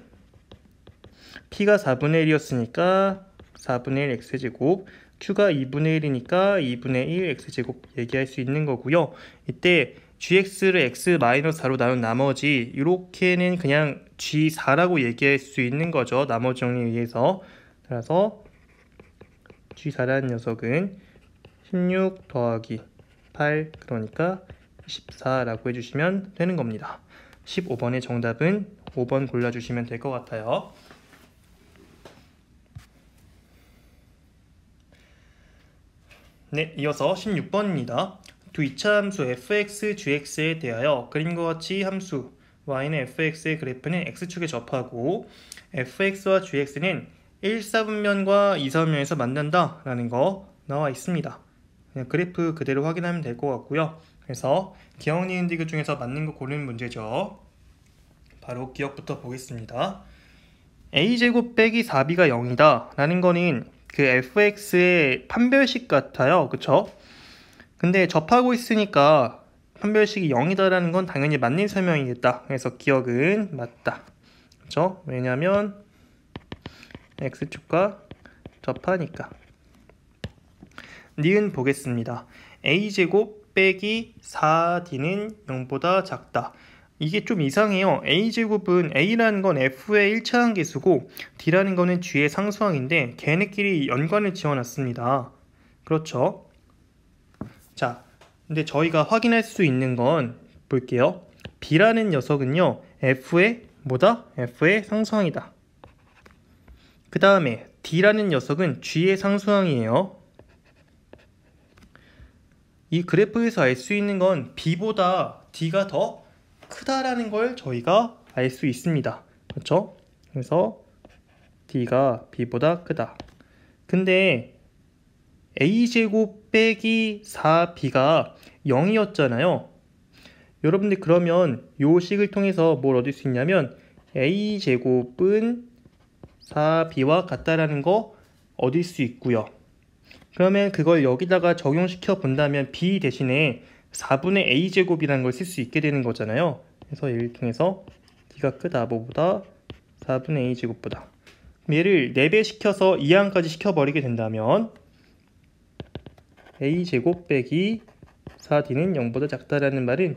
p가 4분의 1이었으니까 4분의 1 x제곱, q가 2분의 1이니까 2분의 1 x제곱 얘기할 수 있는 거고요. 이때 gx를 x-4로 나눈 나머지 이렇게는 그냥 g4라고 얘기할 수 있는 거죠. 나머지 정리에 의해서. 따라서 g4라는 녀석은 16 더하기 8 그러니까 14라고 해주시면 되는 겁니다. 15번의 정답은 5번 골라주시면 될 것 같아요. 네, 이어서 16번입니다. 두 이차 함수 fx, gx에 대하여 그림과 같이 함수 y는 fx의 그래프는 x축에 접하고 fx와 gx는 1사분면과 2사분면에서 만난다 라는 거 나와 있습니다. 그냥 그래프 그대로 확인하면 될 것 같고요. 그래서 기억, 니은, 디귿 중에서 맞는 거 고르는 문제죠. 바로 기억부터 보겠습니다. a제곱 빼기 4b가 0이다 라는 거는 그 fx의 판별식 같아요. 그쵸? 근데 접하고 있으니까 판별식이 0이다라는 건 당연히 맞는 설명이겠다. 그래서 기억은 맞다. 그쵸? 왜냐면 x축과 접하니까. 니은 보겠습니다. a제곱 빼기 4d는 0보다 작다. 이게 좀 이상해요. a제곱은 a라는 건 f의 1차 항계수고 d라는 거는 g의 상수항인데 걔네끼리 연관을 지어놨습니다. 그렇죠? 자, 근데 저희가 확인할 수 있는 건 볼게요. b라는 녀석은요 f의 뭐다? f의 상수항이다. 그 다음에 d라는 녀석은 g의 상수항이에요. 이 그래프에서 알 수 있는 건 b보다 d가 더 크다라는 걸 저희가 알 수 있습니다. 그렇죠? 그래서 d가 b보다 크다. 근데 a제곱 빼기 4b가 0이었잖아요. 여러분들 그러면 요 식을 통해서 뭘 얻을 수 있냐면 a제곱은 4b와 같다라는 거 얻을 수 있고요. 그러면 그걸 여기다가 적용시켜 본다면 b 대신에 4분의 a제곱이라는 걸 쓸 수 있게 되는 거잖아요. 그래서 얘를 통해서 d가 크다 뭐보다 4분의 a제곱보다. 얘를 4배 시켜서 이항까지 시켜버리게 된다면 a제곱 빼기 4d는 0보다 작다라는 말은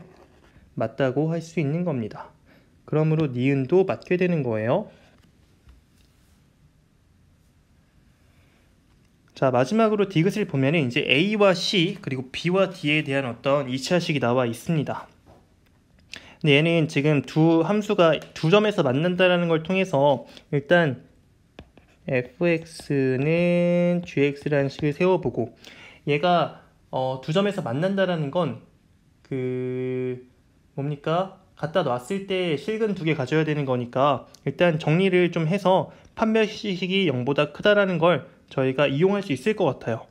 맞다고 할 수 있는 겁니다. 그러므로 니은도 맞게 되는 거예요. 자, 마지막으로 디귿을 보면은 이제 A와 C 그리고 B와 D에 대한 어떤 2차식이 나와 있습니다. 근데 얘는 지금 두 함수가 두 점에서 만난다라는 걸 통해서 일단 fx는 gx라는 식을 세워보고 얘가 두 점에서 만난다라는 건 뭡니까? 갖다 놨을 때 실근 2개 가져야 되는 거니까 일단 정리를 좀 해서 판별식이 0보다 크다라는 걸 저희가 이용할 수 있을 것 같아요.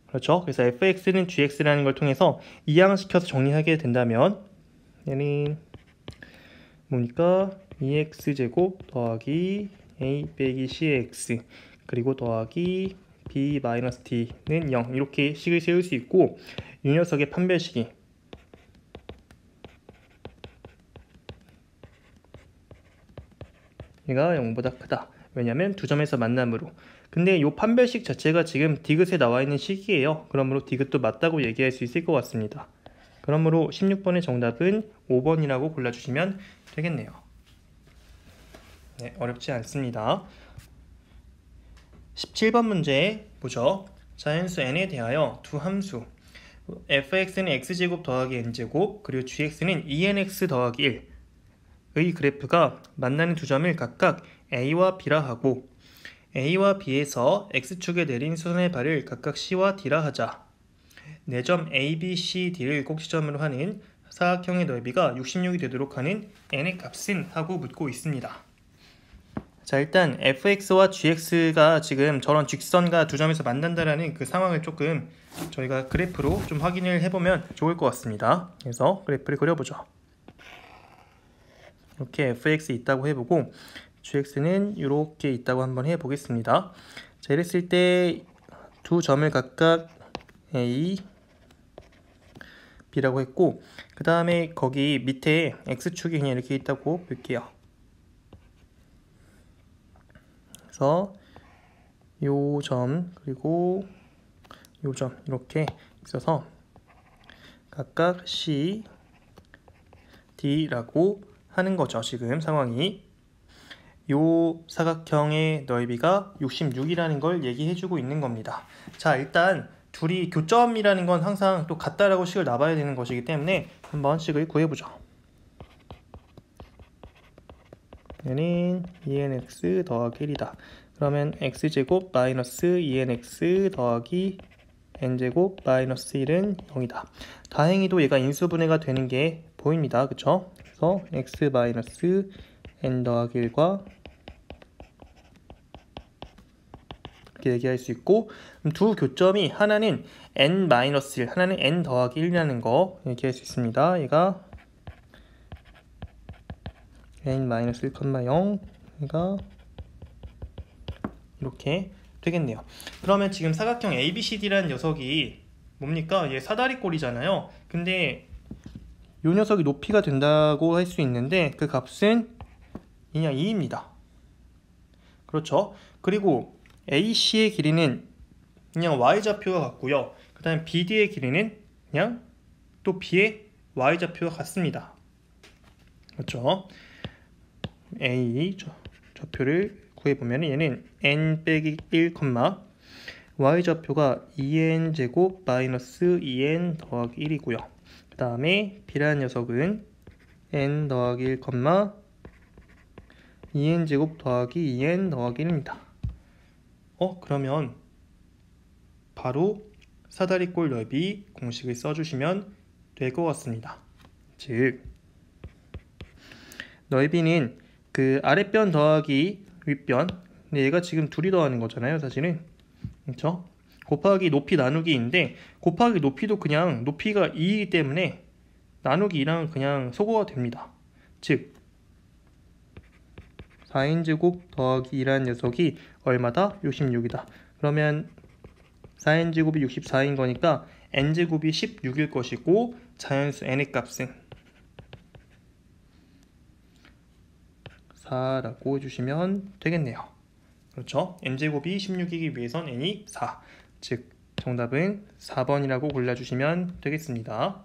그렇죠? 그래서 fx는 gx라는 걸 통해서 이항시켜서 정리하게 된다면 얘는 뭡니까? 2x제곱 더하기 a 빼기 c의 x 그리고 더하기 b-t는 0 이렇게 식을 세울 수 있고 이 녀석의 판별식이 얘가 0보다 크다. 왜냐면 두 점에서 만남으로. 근데 이 판별식 자체가 지금 디귿에 나와 있는 식이에요. 그러므로 디귿도 맞다고 얘기할 수 있을 것 같습니다. 그러므로 16번의 정답은 5번이라고 골라주시면 되겠네요. 네, 어렵지 않습니다. 17번 문제 보죠. 자연수 n에 대하여 두 함수 fx는 x제곱 더하기 n제곱 그리고 gx는 2nx 더하기 1의 그래프가 만나는 두 점을 각각 a와 b라 하고 a와 b에서 x축에 내린 수선의 발을 각각 c와 d라 하자. 4점 a, b, c, d를 꼭지점으로 하는 사각형의 넓이가 66이 되도록 하는 n의 값은 하고 묻고 있습니다. 자, 일단 fx와 gx가 지금 저런 직선과 두 점에서 만난다라는 그 상황을 조금 저희가 그래프로 좀 확인을 해보면 좋을 것 같습니다. 그래서 그래프를 그려보죠. 이렇게 fx 있다고 해보고 gx는 이렇게 있다고 한번 해보겠습니다. 자, 이랬을 때 두 점을 각각 a, b라고 했고 그 다음에 거기 밑에 x축이 그냥 이렇게 있다고 볼게요. 그래서 요 점 그리고 요 점 이렇게 있어서 각각 c, d라고 하는 거죠. 지금 상황이 요 사각형의 넓이가 66이라는 걸 얘기해주고 있는 겁니다. 자, 일단 둘이 교점이라는 건 항상 또 같다라고 식을 놔봐야 되는 것이기 때문에 한번 식을 구해보죠. 얘는 2nx 더하기 1이다. 그러면 x제곱 마이너스 2nx 더하기 n제곱 마이너스 1은 0이다. 다행히도 얘가 인수분해가 되는 게 보입니다. 그쵸? 그래서 x 마이너스 n 더하기 1과 이렇게 얘기할 수 있고 두 교점이 하나는 n-1 하나는 n 더하기 1이라는 거 얘기할 수 있습니다. 얘가 n-1,0 얘가 이렇게 되겠네요. 그러면 지금 사각형 ABCD라는 녀석이 뭡니까? 얘 사다리꼴이잖아요. 근데 이 녀석이 높이가 된다고 할 수 있는데 그 값은 그냥 2입니다. 그렇죠? 그리고 AC의 길이는 그냥 y좌표가 같고요. 그 다음에 BD의 길이는 그냥 또 B의 y좌표가 같습니다. 그렇죠? A 좌표를 구해보면 얘는 n 빼기 1, y좌표가 2n제곱 마이너스 2n 더하기 1이고요. 그 다음에 B라는 녀석은 n 더하기 1, 2n제곱 더하기 2n 더하기 1입니다. 그러면 바로 사다리꼴 넓이 공식을 써주시면 될 것 같습니다. 즉 넓이는 그 아랫변 더하기 윗변, 근데 얘가 지금 둘이 더하는 거잖아요, 사실은. 그렇죠? 곱하기 높이 나누기인데 곱하기 높이도 그냥 높이가 2이기 때문에 나누기 2랑 그냥 소거가 됩니다. 즉 4n제곱 더하기 2라는 녀석이 얼마다? 66이다. 그러면 4n제곱이 64인 거니까 n제곱이 16일 것이고 자연수 n의 값은 4라고 해주시면 되겠네요. 그렇죠? n제곱이 16이기 위해선 n이 4. 즉 정답은 4번이라고 골라주시면 되겠습니다.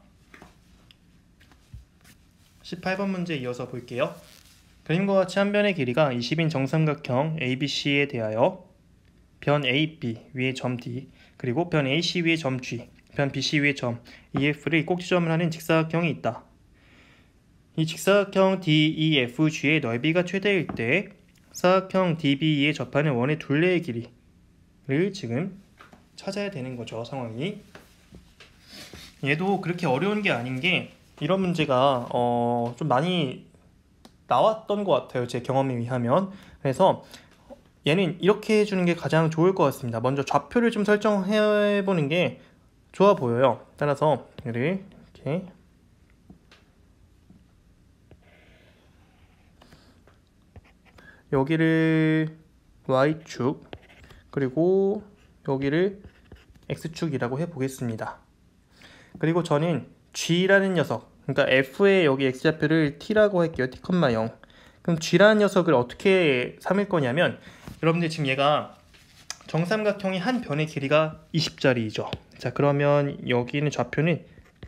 18번 문제 이어서 볼게요. 그림과 같이 한 변의 길이가 20인 정삼각형 ABC에 대하여 변 AB 위에 점 D 그리고 변 AC 위에 점 G, 변 BC 위에 점 EF를 꼭지점을 하는 직사각형이 있다. 이 직사각형 DEFG의 넓이가 최대일 때 사각형 DBE에 접하는 원의 둘레의 길이를 지금 찾아야 되는 거죠. 상황이. 얘도 그렇게 어려운 게 아닌 게 이런 문제가 좀 많이 나왔던 것 같아요. 제 경험에 의하면. 그래서 얘는 이렇게 해주는 게 가장 좋을 것 같습니다. 먼저 좌표를 좀 설정해보는 게 좋아 보여요. 따라서 얘를 이렇게 여기를 Y축 그리고 여기를 X축이라고 해보겠습니다. 그리고 저는 G라는 녀석, 그러니까 F의 여기 X좌표를 T라고 할게요. T, 0. 그럼 G라는 녀석을 어떻게 삼을 거냐면 여러분들 지금 얘가 정삼각형이 한 변의 길이가 20짜리이죠. 자, 그러면 여기는 좌표는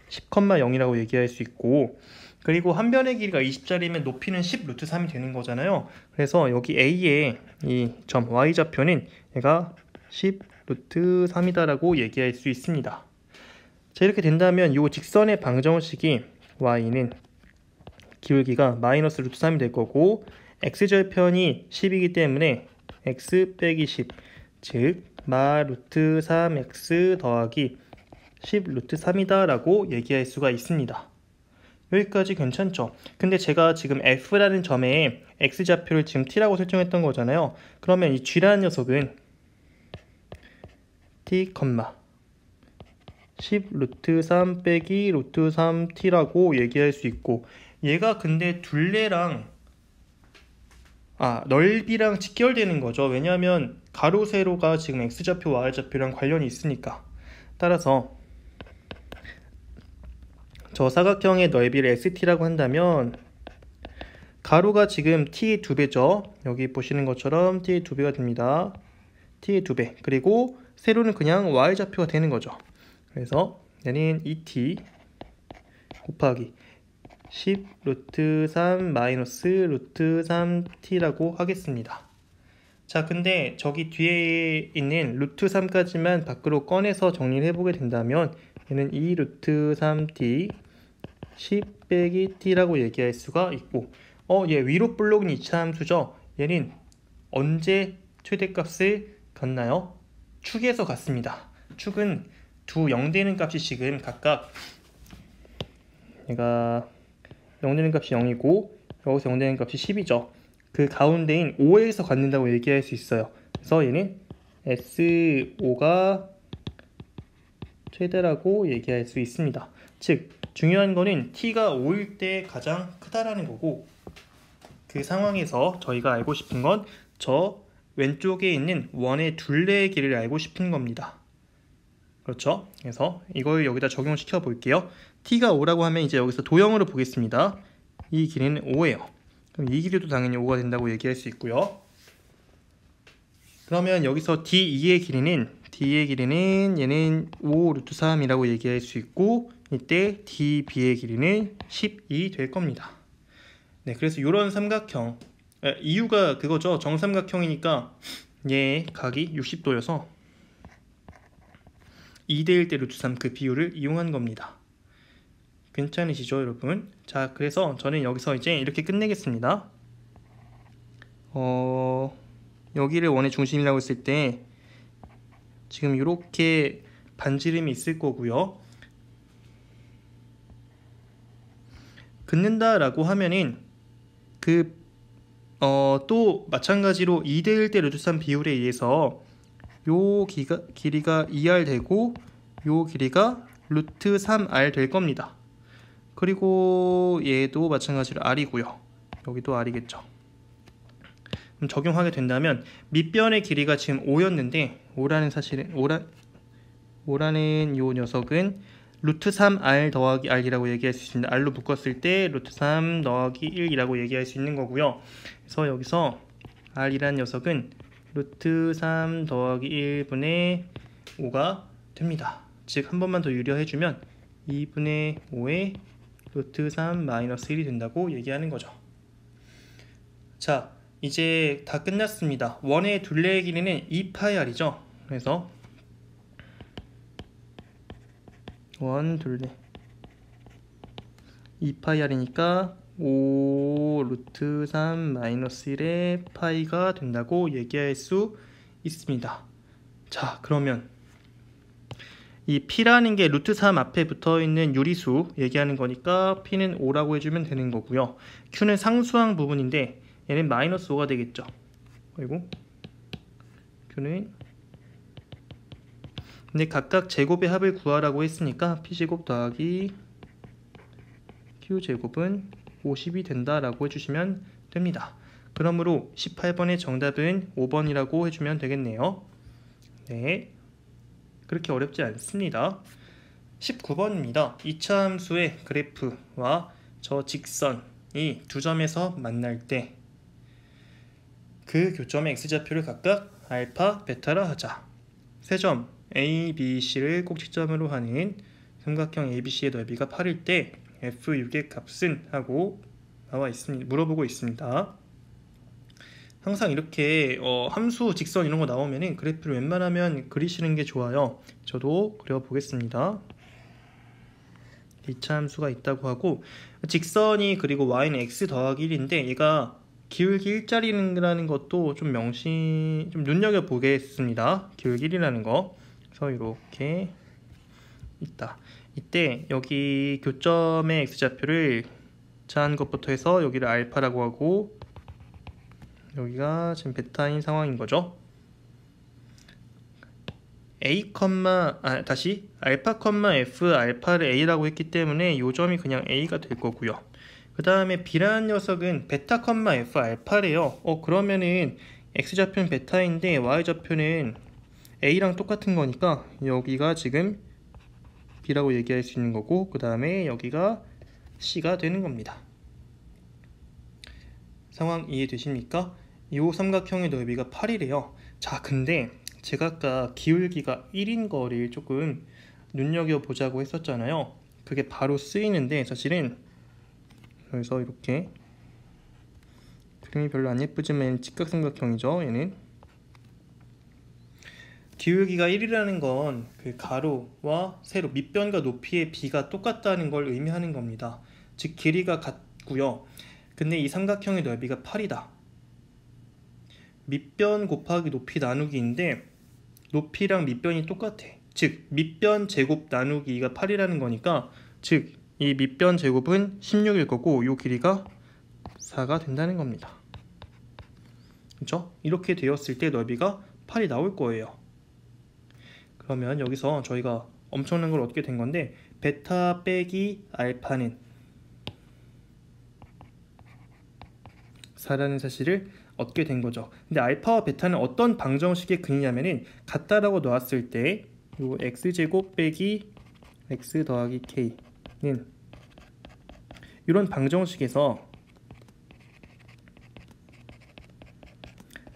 10,0이라고 얘기할 수 있고 그리고 한 변의 길이가 20짜리면 높이는 10 루트 3이 되는 거잖아요. 그래서 여기 A의 이 점 Y좌표는 얘가 10 루트 3이다라고 얘기할 수 있습니다. 자, 이렇게 된다면 이 직선의 방정식이 Y는 기울기가 마이너스 루트 3이 될 거고 X절편이 10이기 때문에 X 빼기 10, 즉 마 루트 3X 더하기 10 루트 3이다 라고 얘기할 수가 있습니다. 여기까지 괜찮죠? 근데 제가 지금 F라는 점에 X좌표를 지금 T라고 설정했던 거잖아요. 그러면 이 G라는 녀석은 T, 10 루트 3 빼기 루트 3T라고 얘기할 수 있고 얘가 근데 둘레랑 넓이랑 직결되는 거죠. 왜냐하면 가로 세로가 지금 X좌표, Y좌표랑 관련이 있으니까. 따라서 저 사각형의 넓이를 ST라고 한다면 가로가 지금 T의 2배죠. 여기 보시는 것처럼 T의 2배가 됩니다. T의 2배. 그리고 세로는 그냥 Y좌표가 되는 거죠. 그래서 얘는 2T 곱하기 10 루트 3 마이너스 루트 3T라고 하겠습니다. 자, 근데 저기 뒤에 있는 루트 3까지만 밖으로 꺼내서 정리를 해보게 된다면 얘는 2 루트 3T 10 빼기 T라고 얘기할 수가 있고 얘 위로 블록은 이차함수죠. 얘는 언제 최대값을 갖나요? 축에서 갖습니다. 축은 두 0 되는 값이 지금 각각 얘가 0 되는 값이 0이고 여기서 0 되는 값이 10이죠. 그 가운데인 5에서 갖는다고 얘기할 수 있어요. 그래서 얘는 S5가 최대라고 얘기할 수 있습니다. 즉 중요한 거는 T가 5일 때 가장 크다라는 거고 그 상황에서 저희가 알고 싶은 건 저 왼쪽에 있는 원의 둘레의 길이를 알고 싶은 겁니다. 그렇죠? 그래서 이걸 여기다 적용시켜 볼게요. T가 5라고 하면 이제 여기서 도형으로 보겠습니다. 이 길이는 5예요. 그럼 이 길이도 당연히 5가 된다고 얘기할 수 있고요. 그러면 여기서 D2의 길이는 얘는 5 루트 3이라고 얘기할 수 있고 이때 DB의 길이는 10이 될 겁니다. 네, 그래서 이런 삼각형 이유가 그거죠. 정삼각형이니까 얘 각이 60도여서 2대1 대 루트 3 그 비율을 이용한 겁니다. 괜찮으시죠, 여러분? 자, 그래서 저는 여기서 이제 이렇게 끝내겠습니다. 여기를 원의 중심이라고 했을 때 지금 이렇게 반지름이 있을 거고요. 긋는다라고 하면은 또 마찬가지로 2대1 대 루트 3 비율에 의해서 요 길이가 2R 되고 요 길이가 루트 3R 될 겁니다. 그리고 얘도 마찬가지로 R이고요. 여기도 R이겠죠. 적용하게 된다면 밑변의 길이가 지금 5였는데 5라는 요 녀석은 루트 3r 더하기 r이라고 얘기할 수 있습니다. r로 묶었을 때 루트 3 더하기 1이라고 얘기할 수 있는 거고요. 그래서 여기서 r이란 녀석은 루트 3 더하기 1분의 5가 됩니다. 즉 한 번만 더 유려해주면 2분의 5의 루트 3 마이너스 1이 된다고 얘기하는 거죠. 자, 이제 다 끝났습니다. 원의 둘레의 길이는 2파이r이죠. 그래서 원 둘레 2파이r이니까 5 루트 3 마이너스 1의 파이가 된다고 얘기할 수 있습니다. 자, 그러면 이 p라는 게 루트 3 앞에 붙어있는 유리수 얘기하는 거니까 p는 5라고 해주면 되는 거고요. q는 상수항 부분인데 얘는 마이너스 5가 되겠죠. 그리고 q는 근데 각각 제곱의 합을 구하라고 했으니까 p제곱 더하기 q제곱은 50이 된다라고 해주시면 됩니다. 그러므로 18번의 정답은 5번이라고 해주면 되겠네요. 네, 그렇게 어렵지 않습니다. 19번입니다. 2차 함수의 그래프와 저 직선이 두 점에서 만날 때 그 교점의 x좌표를 각각 알파, 베타라 하자. 세 점 A, B, C를 꼭지점으로 하는 삼각형 ABC의 넓이가 8일 때 F6의 값은? 하고 나와 있습니다. 물어보고 있습니다. 항상 이렇게 함수, 직선 이런 거 나오면은 그래프를 웬만하면 그리시는 게 좋아요. 저도 그려보겠습니다. 2차 함수가 있다고 하고 직선이 그리고 y는 x 더하기 1인데 얘가 기울기 일자리라는 것도 좀 눈여겨보겠습니다. 기울기 1이라는 거. 그래서 이렇게 있다. 이때 여기 교점의 x좌표를 자한 것부터 해서 여기를 알파라고 하고 여기가 지금 베타인 상황인 거죠. 다시 알파, f, 알파를 a라고 했기 때문에 이 점이 그냥 a가 될 거고요. 그 다음에 b라는 녀석은 베타, f, 알파래요. 그러면은 x좌표는 베타인데 y좌표는 a랑 똑같은 거니까 여기가 지금 b라고 얘기할 수 있는 거고 그 다음에 여기가 c가 되는 겁니다. 상황 이해되십니까? 이 삼각형의 넓이가 8이래요. 자, 근데 제가 아까 기울기가 1인 거를 조금 눈여겨보자고 했었잖아요. 그게 바로 쓰이는데 사실은 그래서 이렇게 그림이 별로 안 예쁘지만 직각삼각형이죠. 얘는 기울기가 1이라는 건 그 가로와 세로 밑변과 높이의 비가 똑같다는 걸 의미하는 겁니다. 즉 길이가 같고요. 근데 이 삼각형의 넓이가 8이다. 밑변 곱하기 높이 나누기인데 높이랑 밑변이 똑같아. 즉 밑변 제곱 나누기가 8이라는 거니까 즉 이 밑변 제곱은 16일 거고 이 길이가 4가 된다는 겁니다. 그렇죠? 이렇게 되었을 때 넓이가 8이 나올 거예요. 그러면 여기서 저희가 엄청난 걸 얻게 된 건데 베타 빼기 알파는 4라는 사실을 얻게 된 거죠. 근데 알파와 베타는 어떤 방정식의 근이냐면은 같다라고 놓았을 때 요 x제곱 빼기 x 더하기 k는 이런 방정식에서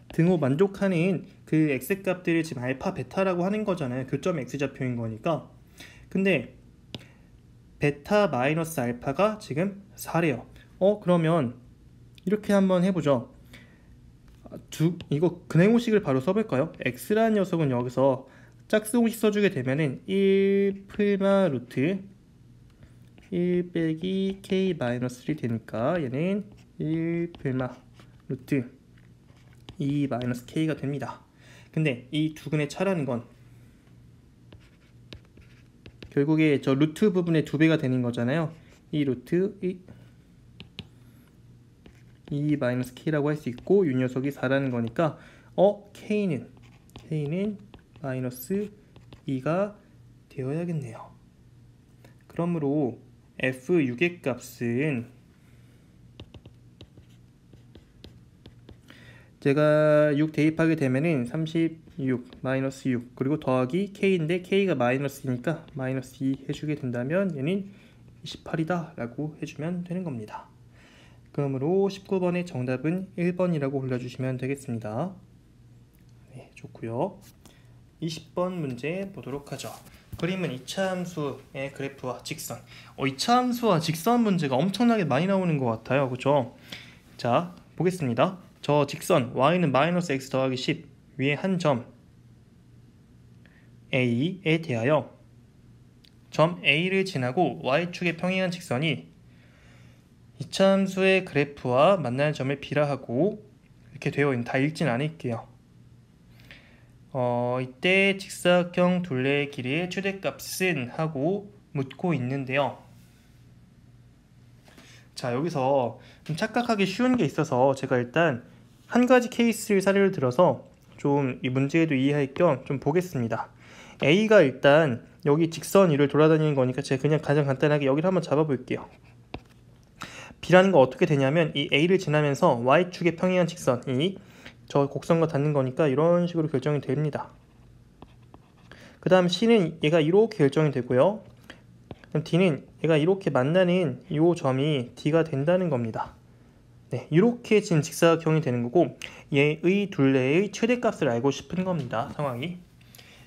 등호 만족하는 그 x값들을 지금 알파, 베타라고 하는 거잖아요. 교점 x좌표인 거니까. 근데 베타 마이너스 알파가 지금 4래요. 그러면 이렇게 한번 해보죠. 이거 근행호식을 바로 써볼까요? x라는 녀석은 여기서 짝수공식 써주게 되면은 1 풀마 루트 1 빼기 k 마이너스 1이 되니까 얘는 1 풀마 루트 2 마이너스 k가 됩니다. 근데 이 두근의 차라는 건 결국에 저 루트 부분의 2배가 되는 거잖아요. 이 루트 2 마이너스 k라고 할 수 있고 이 녀석이 4라는 거니까 k는 마이너스 2가 되어야겠네요. 그러므로 f6의 값은 제가 6 대입하게 되면은 36 마이너스 6 그리고 더하기 k인데 k가 마이너스니까 마이너스 2 해주게 된다면 얘는 28이다 라고 해주면 되는 겁니다. 그러므로 19번의 정답은 1번이라고 올려주시면 되겠습니다. 네, 좋고요. 20번 문제 보도록 하죠. 그림은 이차함수의 그래프와 직선. 이차함수와 직선 문제가 엄청나게 많이 나오는 것 같아요. 그죠? 자, 보겠습니다. 저 직선 y는 마이너스 x 더하기 10 위에 한 점 a에 대하여 점 a를 지나고 y축에 평행한 직선이 이차함수의 그래프와 만나는 점을 b라 하고 이렇게 되어 있는, 다 읽진 않을게요. 이때 직사각형 둘레의 길이의 최대값은 하고 묻고 있는데요. 자, 여기서 좀 착각하기 쉬운 게 있어서 제가 일단 한 가지 케이스를 사례를 들어서 좀 이 문제에도 이해할 겸 좀 보겠습니다. A가 일단 여기 직선 위를 돌아다니는 거니까 제가 그냥 가장 간단하게 여기를 한번 잡아 볼게요. B라는 거 어떻게 되냐면 이 A를 지나면서 Y축에 평행한 직선이 저 곡선과 닿는 거니까 이런 식으로 결정이 됩니다. 그 다음 C는 얘가 이렇게 결정이 되고요. 그럼 D는 얘가 이렇게 만나는 이 점이 D가 된다는 겁니다. 네, 이렇게 지금 직사각형이 되는 거고 얘의 둘레의 최대값을 알고 싶은 겁니다. 상황이.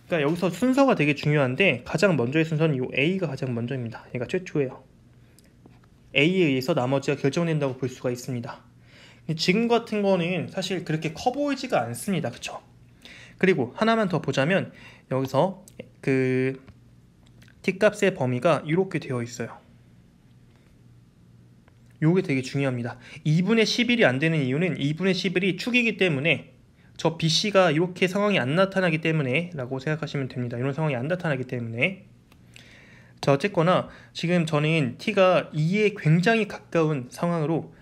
그러니까 여기서 순서가 되게 중요한데 가장 먼저의 순서는 이 A가 가장 먼저입니다. 얘가 최초예요. A에 의해서 나머지가 결정된다고 볼 수가 있습니다. 지금 같은 거는 사실 그렇게 커 보이지가 않습니다. 그쵸? 그리고 하나만 더 보자면 여기서 그 t값의 범위가 이렇게 되어 있어요. 요게 되게 중요합니다. 2분의 11이 안 되는 이유는 2분의 11이 축이기 때문에 저 BC가 이렇게 상황이 안 나타나기 때문에 라고 생각하시면 됩니다. 이런 상황이 안 나타나기 때문에. 자, 어쨌거나 지금 저는 t가 2에 굉장히 가까운 상황으로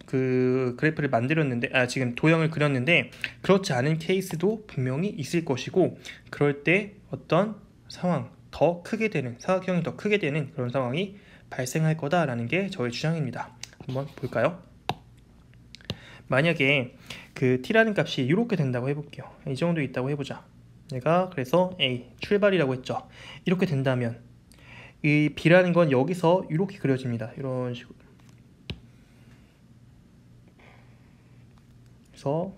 그 그래프를 만들었는데 지금 도형을 그렸는데 그렇지 않은 케이스도 분명히 있을 것이고 그럴 때 어떤 상황 더 크게 되는 사각형이 더 크게 되는 그런 상황이 발생할 거다라는 게 저의 주장입니다. 한번 볼까요? 만약에 그 t라는 값이 이렇게 된다고 해볼게요. 이 정도 있다고 해보자. 얘가 그래서 A 출발이라고 했죠. 이렇게 된다면 이 B라는 건 여기서 이렇게 그려집니다. 이런 식으로. 그래서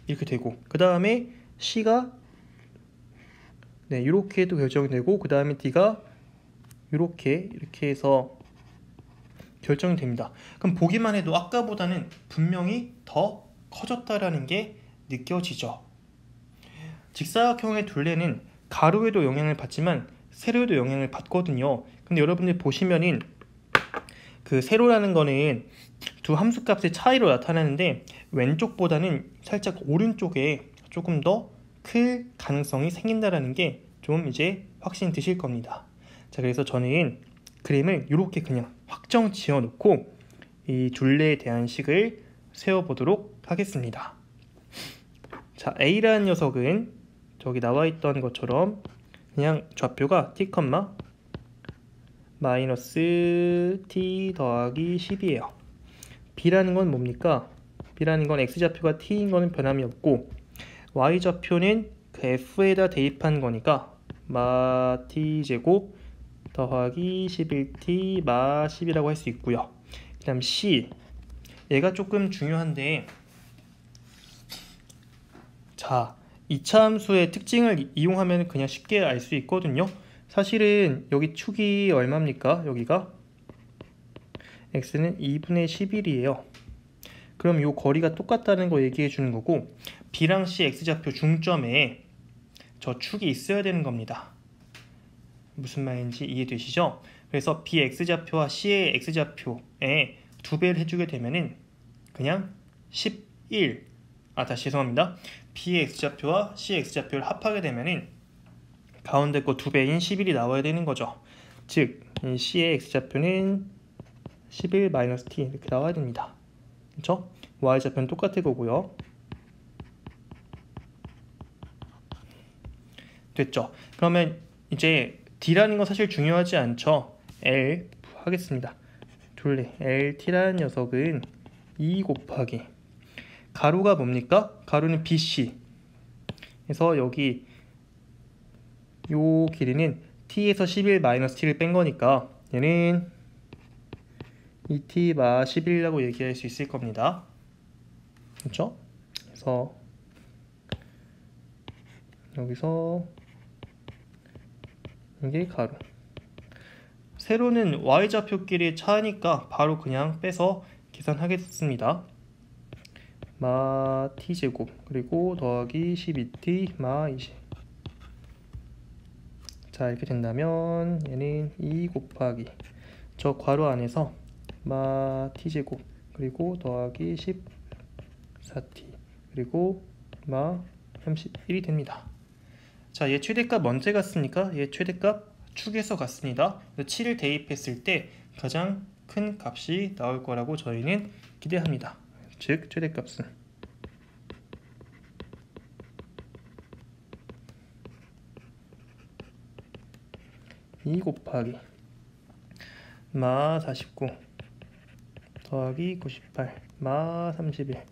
이렇게 되고 그 다음에 C가 네 이렇게도 결정이 되고 그 다음에 D가 이렇게 해서 결정이 됩니다. 그럼 보기만 해도 아까보다는 분명히 더 커졌다라는 게 느껴지죠. 직사각형의 둘레는 가로에도 영향을 받지만 세로에도 영향을 받거든요. 근데 여러분들 보시면은 그 세로라는 거는 두 함수값의 차이로 나타나는데 왼쪽보다는 살짝 오른쪽에 조금 더 클 가능성이 생긴다라는 게 좀 이제 확신 드실 겁니다. 자, 그래서 저는 그림을 이렇게 그냥 확정 지어 놓고 이 둘레에 대한 식을 세워보도록 하겠습니다. 자, A라는 녀석은 저기 나와 있던 것처럼 그냥 좌표가 t, 마이너스 t 더하기 10이에요. B라는 건 뭡니까? B라는 건 x좌표가 t인 거는 변함이 없고 y좌표는 그 f에다 대입한 거니까 마 t제곱 더하기 11t 마 10이라고 할 수 있고요. 그 다음 C 얘가 조금 중요한데 자, 이차함수의 특징을 이용하면 그냥 쉽게 알 수 있거든요. 사실은 여기 축이 얼마입니까? 여기가 x는 2분의 11이에요. 그럼 이 거리가 똑같다는 거 얘기해 주는 거고 B랑 C x좌표 중점에 저 축이 있어야 되는 겁니다. 무슨 말인지 이해되시죠? 그래서 B x좌표와 C의 x좌표에 2배를 해주게 되면은 그냥 11 다시 죄송합니다. B의 x좌표와 C의 x좌표를 합하게 되면은 가운데 거 2배인 11이 나와야 되는 거죠. 즉 이 C의 x좌표는 11-t 이렇게 나와야 됩니다. 그렇죠? y좌표는 똑같을 거고요. 됐죠? 그러면 이제 D라는 건 사실 중요하지 않죠. L 하겠습니다. 둘레 LT라는 녀석은 2 곱하기 가로가 뭡니까? 가로는 BC. 그래서 여기 요 길이는 t에서 11-t를 뺀 거니까 얘는 2t-11이라고 얘기할 수 있을 겁니다. 그렇죠? 그래서 여기서 이게 가로. 세로는 y좌표끼리 차니까 바로 그냥 빼서 계산하겠습니다. 마 t제곱 그리고 더하기 12t 마 20. 자, 이렇게 된다면 얘는 2 곱하기 저 괄호 안에서 마 t제곱 그리고 더하기 14t 그리고 마 31이 됩니다. 자, 얘 최대값 언제 갔습니까? 얘 최대값 축에서 갔습니다. 7을 대입했을 때 가장 큰 값이 나올 거라고 저희는 기대합니다. 즉 최대값은 2 곱하기 마 49 더하기 98 마 31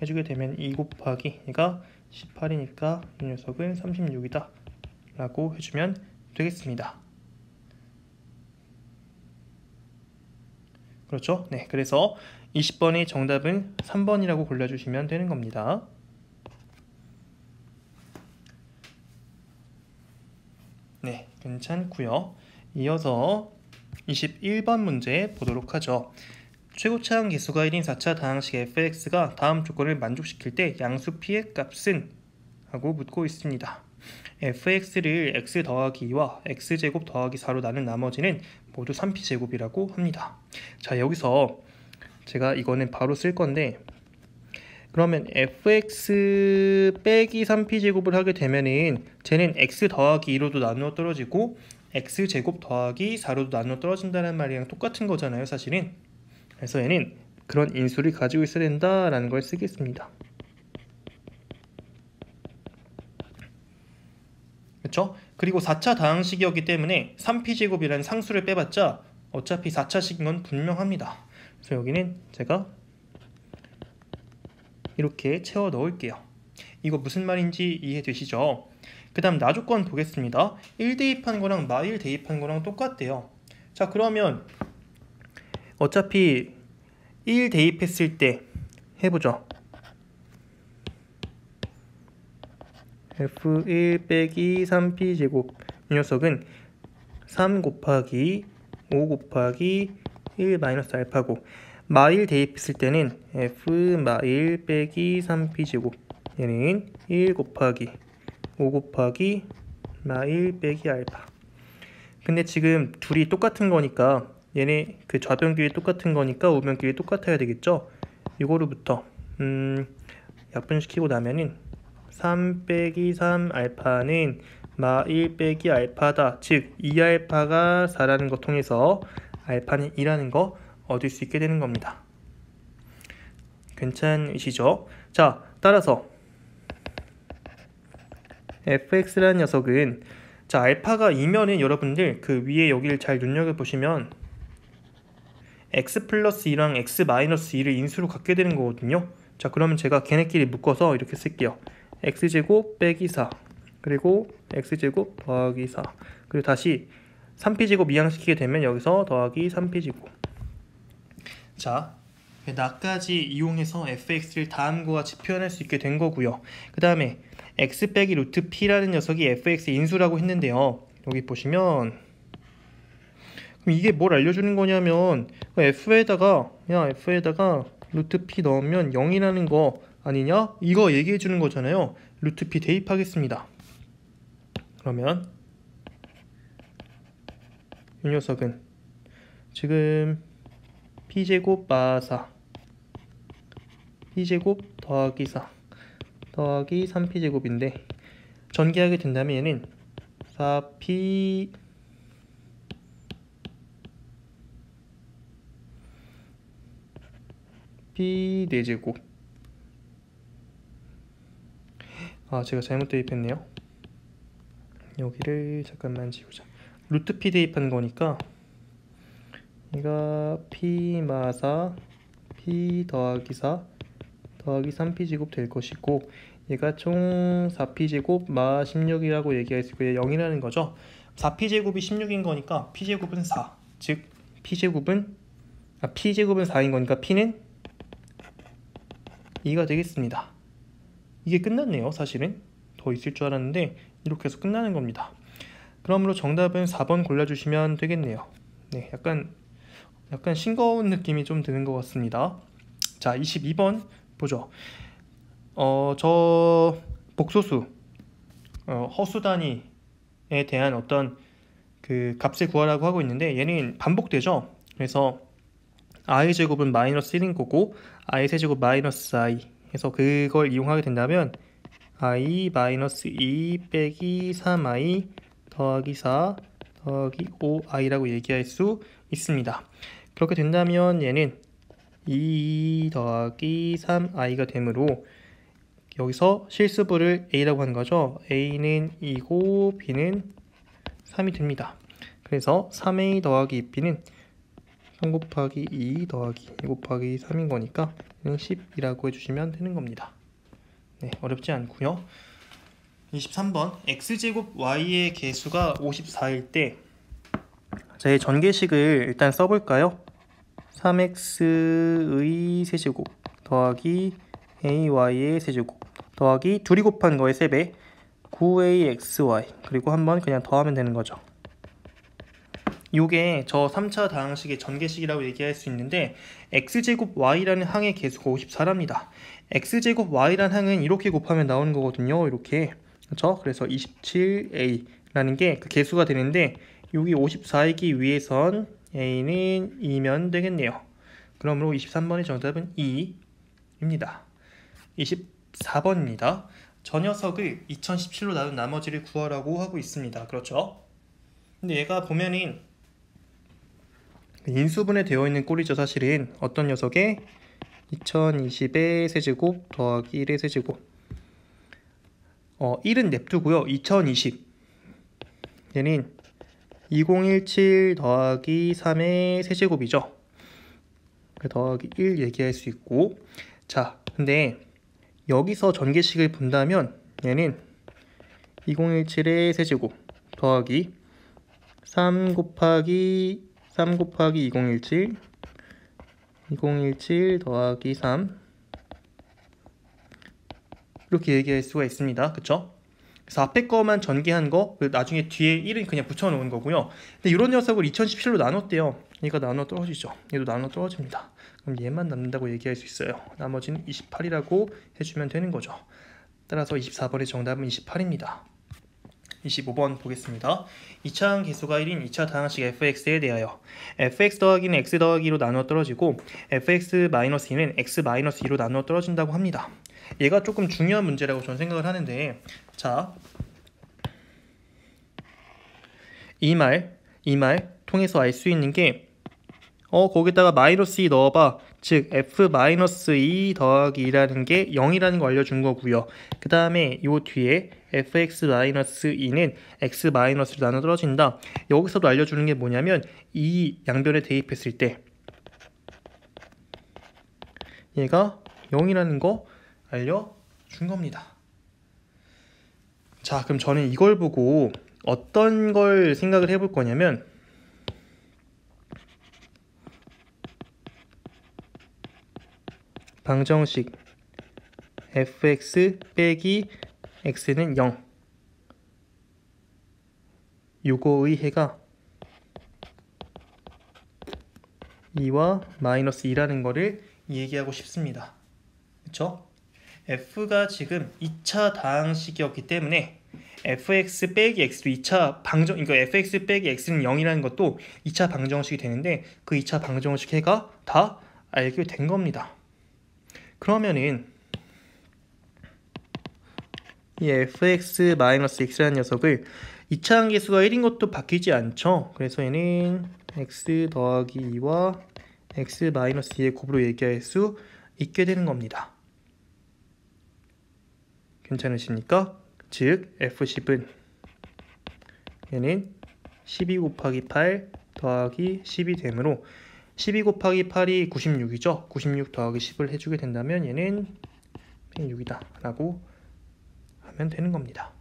해주게 되면 2 곱하기 얘가 18이니까 이 녀석은 36이다 라고 해주면 되겠습니다. 그렇죠? 네, 그래서 20번의 정답은 3번이라고 골라주시면 되는 겁니다. 네, 괜찮고요. 이어서 21번 문제 보도록 하죠. 최고차항 계수가 1인 4차 다항식 fx가 다음 조건을 만족시킬 때 양수 p의 값은? 하고 묻고 있습니다. fx를 x 더하기 2와 x제곱 더하기 4로 나눈 나머지는 모두 3p제곱이라고 합니다. 자, 여기서 제가 이거는 바로 쓸 건데, 그러면 fx 빼기 3p제곱을 하게 되면은 쟤는 x 더하기 2로도 나누어 떨어지고 x제곱 더하기 4로도 나누어 떨어진다는 말이랑 똑같은 거잖아요, 사실은. 그래서 얘는 그런 인수를 가지고 있어야 된다라는 걸 쓰겠습니다. 그렇죠? 그리고 4차 다항식이었기 때문에 3p제곱이라는 상수를 빼봤자 어차피 4차식인 건 분명합니다. 그래서 여기는 제가 이렇게 채워 넣을게요. 이거 무슨 말인지 이해되시죠? 그 다음 나조건 보겠습니다. 1 대입한 거랑 마1 대입한 거랑 똑같대요. 자, 그러면 어차피 1 대입했을 때 해보죠. f1 빼기 3p제곱 이 녀석은 3 곱하기 5 곱하기 1 마이너스 알파고, 마1 대입했을 때는 f 마1 빼기 3p제곱 얘는 1 곱하기 5 곱하기 마1 빼기 알파. 근데 지금 둘이 똑같은 거니까 얘네 그 좌변끼리 똑같은 거니까 우변끼리 똑같아야 되겠죠? 이거로부터 약분시키고 나면은 3 빼기 3 알파는 마1 빼기 알파다. 즉 2알파가 4라는 거 통해서 알파는 2라는 거 얻을 수 있게 되는 겁니다. 괜찮으시죠? 자, 따라서 fx라는 녀석은, 자, 알파가 2면은 여러분들 그 위에 여기를 잘 눈여겨보시면 x 플러스 2랑 x 마이너스 2를 인수로 갖게 되는 거거든요. 자, 그러면 제가 걔네끼리 묶어서 이렇게 쓸게요. x제곱 빼기 4 그리고 x제곱 더하기 4 그리고 다시 3p제곱 이항시키게 되면 여기서 더하기 3p제곱. 자, 나까지 이용해서 fx를 다음과 같이 표현할 수 있게 된 거고요. 그 다음에 x 빼기 루트 p라는 녀석이 fx의 인수라고 했는데요. 여기 보시면 그럼 이게 뭘 알려주는 거냐면 f에다가 루트 p 넣으면 0이라는 거 아니냐? 이거 얘기해 주는 거잖아요. 루트 p 대입하겠습니다. 그러면 이 녀석은 지금 p제곱 마 4 p제곱 더하기 4 더하기 3p제곱인데 전개하게 된다면 얘는 4p p 4제곱. 아, 제가 잘못 대입했네요. 여기를 잠깐만 지우자. 루트 p 대입한 거니까 얘가 p 마 4 p 더하기 4 더하기 3p제곱 될 것이고 얘가 총 4p제곱 마 16이라고 얘기할 수 있고 얘 0이라는 거죠. 4p제곱이 16인 거니까 p제곱은 4, 즉 p제곱은 4인 거니까 p는 2가 되겠습니다. 이게 끝났네요. 사실은 더 있을 줄 알았는데 이렇게 해서 끝나는 겁니다. 그러므로 정답은 4번 골라주시면 되겠네요. 네, 약간 싱거운 느낌이 좀 드는 것 같습니다. 자, 22번 보죠. 저 복소수 허수 단위에 대한 어떤 그 값을 구하라고 하고 있는데 얘는 반복되죠. 그래서 i의 제곱은 마이너스 1인 거고 i의 세제곱 마이너스 i 해서 그걸 이용하게 된다면 i 마이너스 2 빼기 3i 더하기 4 더하기 5i라고 얘기할 수 있습니다. 그렇게 된다면 얘는 2 더하기 3i가 되므로 여기서 실수부를 a라고 하는 거죠. a는 2고 b는 3이 됩니다. 그래서 3a 더하기 2b는 3 곱하기 2 더하기 2 곱하기 3인 거니까 10이라고 해주시면 되는 겁니다. 네, 어렵지 않고요. 23번 x제곱 y의 개수가 54일 때 제 전개식을 일단 써볼까요? 3x의 세제곱 더하기 ay의 세제곱 더하기 둘이 곱한 거의 3배 9axy 그리고 한번 그냥 더하면 되는 거죠. 요게 저 3차 다항식의 전개식이라고 얘기할 수 있는데 x제곱 y라는 항의 개수가 54랍니다. x제곱 y라는 항은 이렇게 곱하면 나오는 거거든요. 이렇게. 그렇죠? 그래서 27a라는 게 그 개수가 되는데 여기 54이기 위해선 a는 2면 되겠네요. 그러므로 23번의 정답은 2입니다. 24번입니다. 저 녀석을 2017로 나눈 나머지를 구하라고 하고 있습니다. 그렇죠? 근데 얘가 보면은 인수분해 되어 있는 꼴이죠. 사실은 어떤 녀석에 2020의 세제곱 더하기 1의 세제곱 1은 냅두고요. 2020 얘는 2017 더하기 3의 세제곱이죠. 더하기 1 얘기할 수 있고 자 근데 여기서 전개식을 본다면 얘는 2017의 세제곱 더하기 3 곱하기 2017 더하기 3 이렇게 얘기할 수가 있습니다. 그쵸? 그래서 앞에 거만 전개한 거 나중에 뒤에 1은 그냥 붙여놓은 거고요. 근데 이런 녀석을 2017로 나눴대요. 얘가 나눠 떨어지죠. 얘도 나눠 떨어집니다. 그럼 얘만 남는다고 얘기할 수 있어요. 나머지는 28이라고 해주면 되는 거죠. 따라서 24번의 정답은 28입니다. 25번 보겠습니다. 2차항 개수가 1인 2차 다항식 fx에 대하여 fx 더하기는 x 더하기로 나누어 떨어지고 fx-2는 x-2로 나누어 떨어진다고 합니다. 얘가 조금 중요한 문제라고 저는 생각을 하는데 자, 이 말 통해서 알 수 있는 게 거기다가 마이너스 2 넣어봐. 즉 f-2 더하기 2라는 게 0이라는 거 알려준 거고요. 그 다음에 요 뒤에 fx-2는 x-로 나눠 떨어진다. 여기서도 알려주는 게 뭐냐면 이 양변에 대입했을 때 얘가 0이라는 거 알려준 겁니다. 자, 그럼 저는 이걸 보고 어떤 걸 생각을 해볼 거냐면 방정식 fx 빼기 x는 0 요거의 해가 2와 마이너스 2라는 거를 얘기하고 싶습니다. 그쵸? f가 지금 2차 다항식이었기 때문에 fx 빼기 x도 2차 방정, 이거 fx 빼기 x는 0이라는 것도 2차 방정식이 되는데 그 2차 방정식 해가 다 알게 된 겁니다. 그러면은 이 fx-x라는 녀석을 2차 항계수가 1인 것도 바뀌지 않죠. 그래서 얘는 x 더하기 2와 x-2의 곱으로 얘기할 수 있게 되는 겁니다. 괜찮으십니까? 즉 f10은 얘는 12 곱하기 8 더하기 10이 되므로 12 곱하기 8이 96이죠. 96 더하기 10을 해주게 된다면 얘는 6이다 라고 하면 되는 겁니다.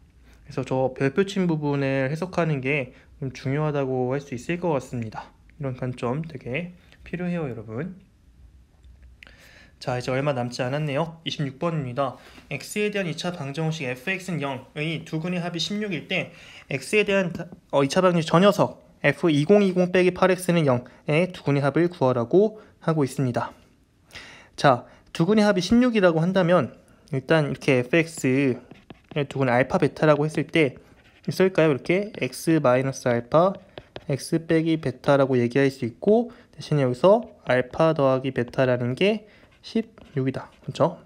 그래서 저 별표친 부분을 해석하는 게 좀 중요하다고 할 수 있을 것 같습니다. 이런 관점 되게 필요해요, 여러분. 자, 이제 얼마 남지 않았네요. 26번입니다. x에 대한 2차 방정식 fx는 0의 두근의 합이 16일 때 x에 대한 2차 방정식 저 녀석 f2020 빼기 8x는 0의 두근의 합을 구하라고 하고 있습니다. 자, 두근의 합이 16이라고 한다면 일단 이렇게 fx의 두근 알파 베타라고 했을 때 쓸까요? 이렇게 x 마이너스 알파 x 빼기 베타라고 얘기할 수 있고, 대신에 여기서 알파 더하기 베타라는 게 16이다. 그렇죠?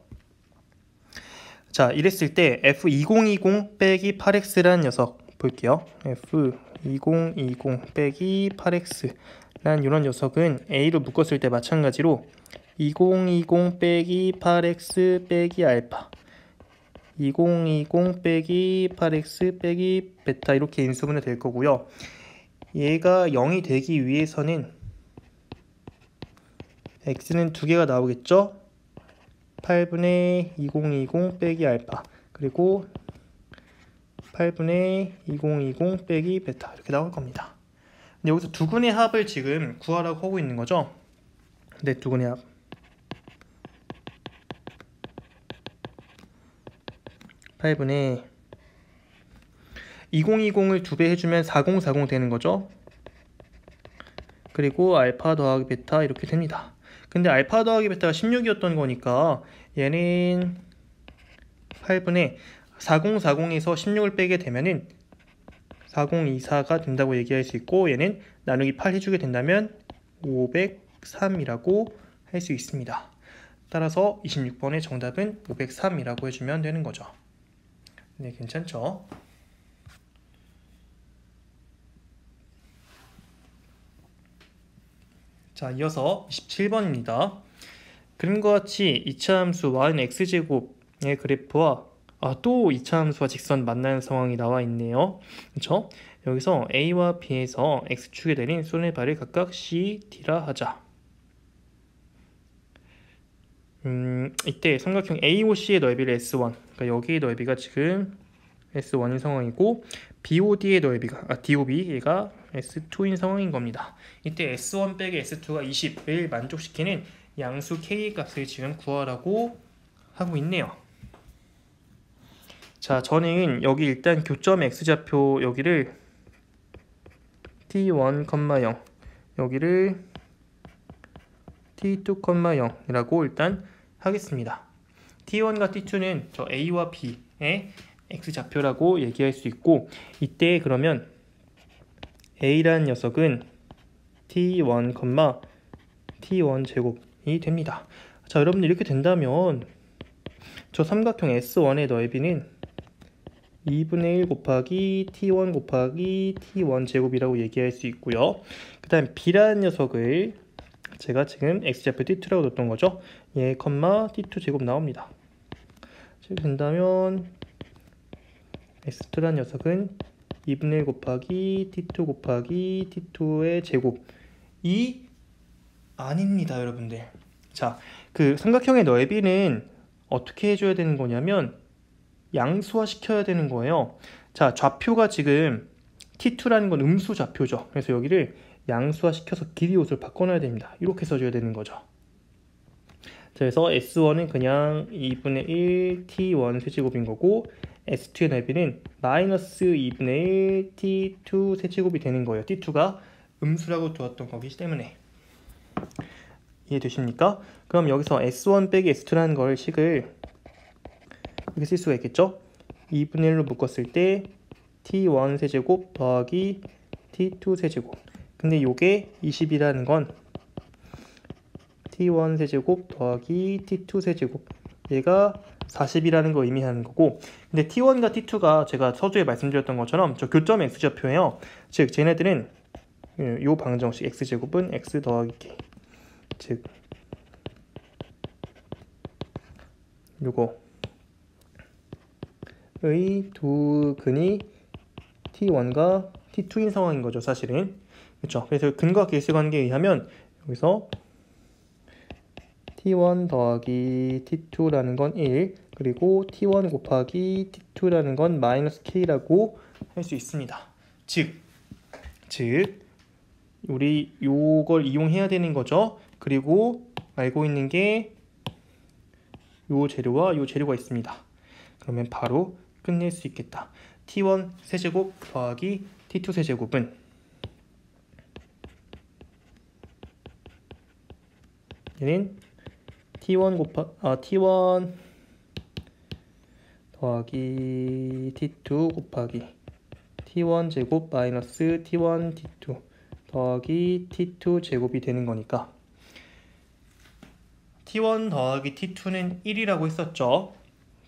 자, 이랬을 때 f2020 빼기 8x라는 녀석 볼게요. f2020 빼기 8x라는 이런 녀석은 a로 묶었을 때 마찬가지로 2020 빼기 8x 빼기 알파 2020 빼기 8x 빼기 베타 이렇게 인수분해 될 거고요. 얘가 0이 되기 위해서는 x는 두 개가 나오겠죠? 8분의 2020 빼기 알파 그리고 8분의 2020 빼기 베타 이렇게 나올 겁니다. 근데 여기서 두근의 합을 지금 구하라고 하고 있는 거죠? 네, 두근의 합 8분의 2020을 2배 해주면 4040 되는 거죠? 그리고 알파 더하기 베타 이렇게 됩니다. 근데 알파 더하기 베타가 16이었던 거니까 얘는 8분의 4040에서 16을 빼게 되면은 4024가 된다고 얘기할 수 있고, 얘는 나누기 8 해주게 된다면 503이라고 할 수 있습니다. 따라서 26번의 정답은 503이라고 해주면 되는 거죠. 네, 괜찮죠? 자, 이어서 27번입니다. 그림과 같이 2차 함수 y는 x제곱의 그래프와 또 2차 함수와 직선 만나는 상황이 나와 있네요. 그렇죠? 여기서 a와 b에서 x축에 내린 손해발을 각각 c, d라 하자. 이때 삼각형 AOC의 넓이를 S1, 그러니까 여기의 넓이가 지금 S1인 상황이고 BOD의 넓이가 DOB 얘가 S2인 상황인 겁니다. 이때 S1 빼기 S2가 20을 만족시키는 양수 K 값을 지금 구하라고 하고 있네요. 자, 저는 여기 일단 교점 X좌표 여기를 T1, 0 여기를 T2, 0이라고 일단 하겠습니다. T1과 T2는 저 A와 B의 X좌표라고 얘기할 수 있고, 이때 그러면 A라는 녀석은 T1, T1 제곱이 됩니다. 자, 여러분들 이렇게 된다면 저 삼각형 S1의 넓이는 2분의 1 곱하기 T1 곱하기 T1 제곱이라고 얘기할 수 있고요. 그 다음 B라는 녀석을 제가 지금 X좌표 T2라고 뒀던 거죠. 얘 T2 제곱 나옵니다. 이렇게 된다면 X2라는 녀석은 2분의 1 곱하기 T2 곱하기 T2의 제곱이 아닙니다, 여러분들. 자, 그 삼각형의 넓이는 어떻게 해줘야 되는 거냐면 양수화 시켜야 되는 거예요. 자, 좌표가 지금 T2라는 건 음수 좌표죠. 그래서 여기를 양수화 시켜서 길이 옷을 바꿔놔야 됩니다. 이렇게 써줘야 되는 거죠. 자, 그래서 S1은 그냥 2분의 1 T1 세제곱인 거고, S2의 넓이는 마이너스 2분의 1 T2 세제곱이 되는 거예요. T2가 음수라고 두었던 거기 때문에. 이해되십니까? 그럼 여기서 S1 빼기 S2라는 걸 식을 이렇게 쓸 수가 있겠죠? 2분의 1로 묶었을 때 T1 세제곱 더하기 T2 세제곱. 근데 요게 20이라는 건 T1 세제곱 더하기 T2 세제곱. 얘가 40이라는 거 의미하는 거고, 근데 T1과 T2가 제가 서두에 말씀드렸던 것처럼 저 교점 X좌표예요. 즉 쟤네들은 요 방정식 X제곱은 X 더하기 K, 즉 요거의 두 근이 T1과 T2인 상황인 거죠, 사실은. 그렇죠? 그래서 근과 계수 관계에 의하면 여기서 t1 더하기 t2라는 건 1, 그리고 t1 곱하기 t2라는 건 마이너스 k라고 할 수 있습니다. 즉 우리 요걸 이용해야 되는 거죠. 그리고 알고 있는 게 요 재료와 요 재료가 있습니다. 그러면 바로 끝낼 수 있겠다. t1 세제곱 더하기 t2 세제곱은 얘는 t1 더하기 t2 곱하기 t1 제곱 마이너스 t1 t2 더하기 t2 제곱이 되는 거니까 t1 더하기 t2는 1이라고 했었죠.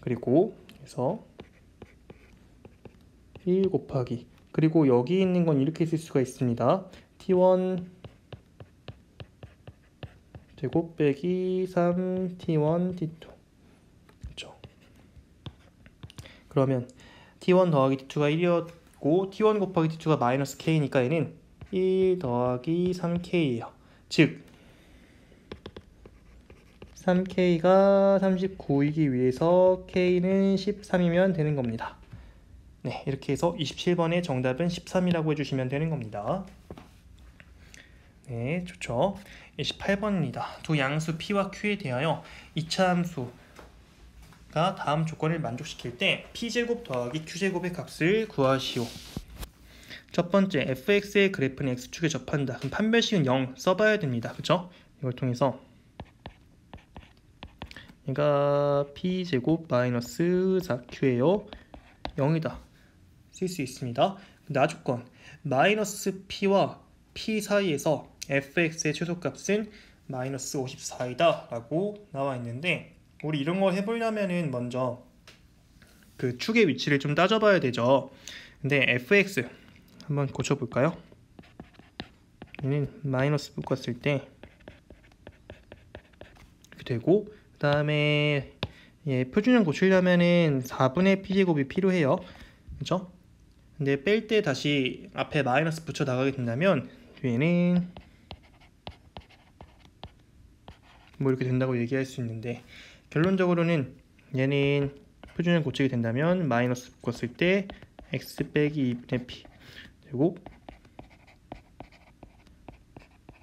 그리고 그래서 1 곱하기, 그리고 여기 있는 건 이렇게 쓸 수가 있습니다. t1 제곱 빼기 3 t1 t2. 그렇죠. 그러면 t1 더하기 t2가 1이었고 t1 곱하기 t2가 마이너스 k니까 얘는 1 더하기 3k예요. 즉 3k가 39이기 위해서 k는 13이면 되는 겁니다. 네, 이렇게 해서 27번의 정답은 13이라고 해주시면 되는 겁니다. 네, 좋죠. 28번입니다. 두 양수 P와 Q에 대하여 이차함수가 다음 조건을 만족시킬 때 P제곱 더하기 Q제곱의 값을 구하시오. 첫 번째, fx의 그래프는 x축에 접한다. 그럼 판별식은 0 써봐야 됩니다. 그쵸? 이걸 통해서 얘가 P제곱 마이너스 4Q예요. 0이다. 쓸 수 있습니다. 나 조건, 마이너스 P와 P 사이에서 fx의 최소값은 마이너스 54이다 라고 나와 있는데, 우리 이런 걸 해보려면은 먼저 그 축의 위치를 좀 따져봐야 되죠. 근데 fx 한번 고쳐볼까요? 얘는 마이너스 묶었을 때 이렇게 되고, 그 다음에 표준형 고치려면은 4분의 p제곱이 필요해요. 그죠? 근데 뺄 때 다시 앞에 마이너스 붙여 나가게 된다면 뒤에는 뭐 이렇게 된다고 얘기할 수 있는데, 결론적으로는 얘는 표준형 고치게 된다면 마이너스 묶었을 때 x 빼기 2분의 p 되고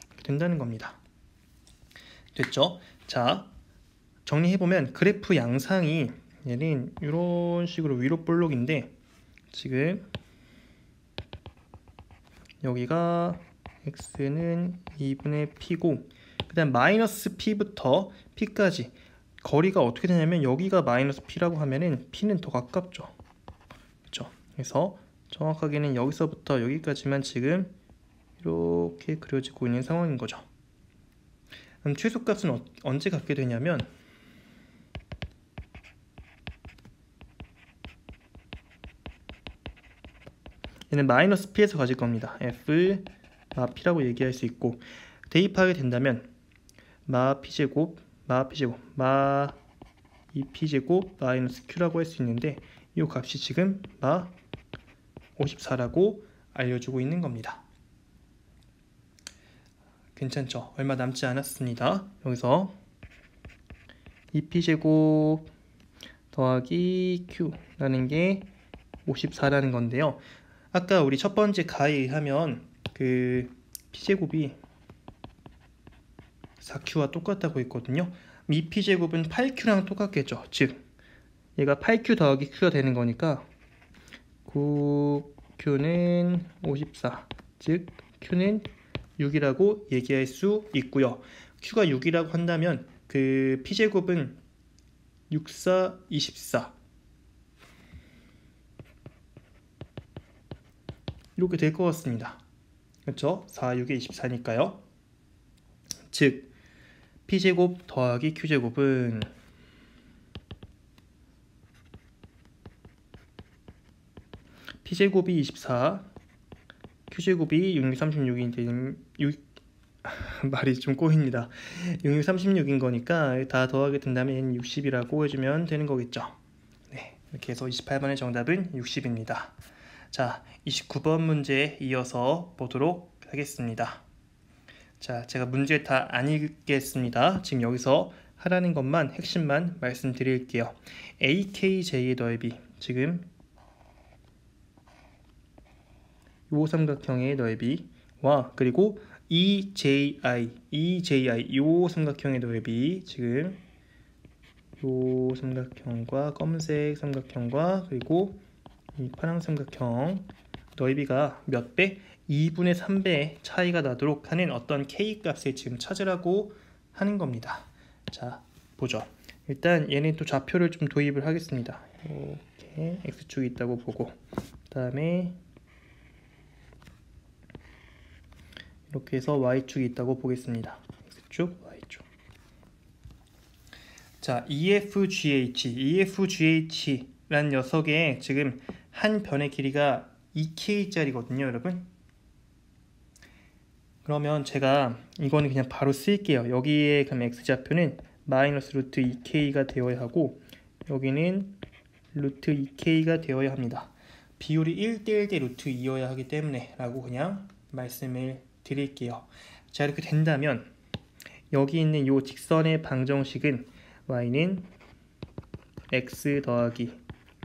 이렇게 된다는 겁니다. 됐죠? 자, 정리해보면 그래프 양상이 얘는 이런 식으로 위로 볼록인데, 지금 여기가 x는 2분의 p고 그 다음 마이너스 p부터 p까지 거리가 어떻게 되냐면 여기가 마이너스 p라고 하면은 p는 더 가깝죠. 그렇죠? 그래서 정확하게는 여기서부터 여기까지만 지금 이렇게 그려지고 있는 상황인 거죠. 그럼 최소값은 언제 갖게 되냐면 얘는 마이너스 p에서 가질 겁니다. f 마 p라고 얘기할 수 있고, 대입하게 된다면 마 p제곱 마 2p제곱 마이너스 q라고 할 수 있는데, 이 값이 지금 마 54라고 알려주고 있는 겁니다. 괜찮죠? 얼마 남지 않았습니다. 여기서 2p제곱 더하기 q라는 게 54라는 건데요. 아까 우리 첫 번째 가에 의하면 그 p제곱이 4q와 똑같다고 했거든요. 2p제곱은 8q랑 똑같겠죠. 즉 얘가 8q 더하기 q가 되는 거니까 9q는 54, 즉 q는 6이라고 얘기할 수 있고요. q가 6이라고 한다면 그 p제곱은 6, 4, 24 이렇게 될 것 같습니다. 그렇죠? 4, 6에 24니까요. 즉 p제곱 더하기 q제곱은 p제곱이 24, q제곱이 6636인데 말이 좀 꼬입니다. 6636인 거니까 다 더하게 된다면 60이라고 해주면 되는 거겠죠. 네, 이렇게 해서 28번의 정답은 60입니다. 자, 29번 문제에 이어서 보도록 하겠습니다. 자, 제가 문제 다 안 읽겠습니다. 지금 여기서 하라는 것만 핵심만 말씀드릴게요. AKJ의 넓이, 지금 요 삼각형의 넓이와 그리고 EJI 요 삼각형의 넓이, 지금 요 삼각형과 검은색 삼각형과 그리고 이 파란 삼각형 넓이가 몇 배? 2분의 3배 차이가 나도록 하는 어떤 K값을 지금 찾으라고 하는 겁니다. 자, 보죠. 일단 얘는 또 좌표를 좀 도입을 하겠습니다. 이렇게 X축이 있다고 보고, 그 다음에 이렇게 해서 Y축이 있다고 보겠습니다. X축, Y축. 자, EFGH라는 녀석의 지금 한 변의 길이가 2K짜리거든요, 여러분. 그러면 제가 이거는 그냥 바로 쓸게요. 여기에 그럼 X좌표는 마이너스 루트 2K가 되어야 하고, 여기는 루트 2K가 되어야 합니다. 비율이 1대1대 루트 2여야 하기 때문에 라고 그냥 말씀을 드릴게요. 자, 이렇게 된다면 여기 있는 이 직선의 방정식은 y는 x 더하기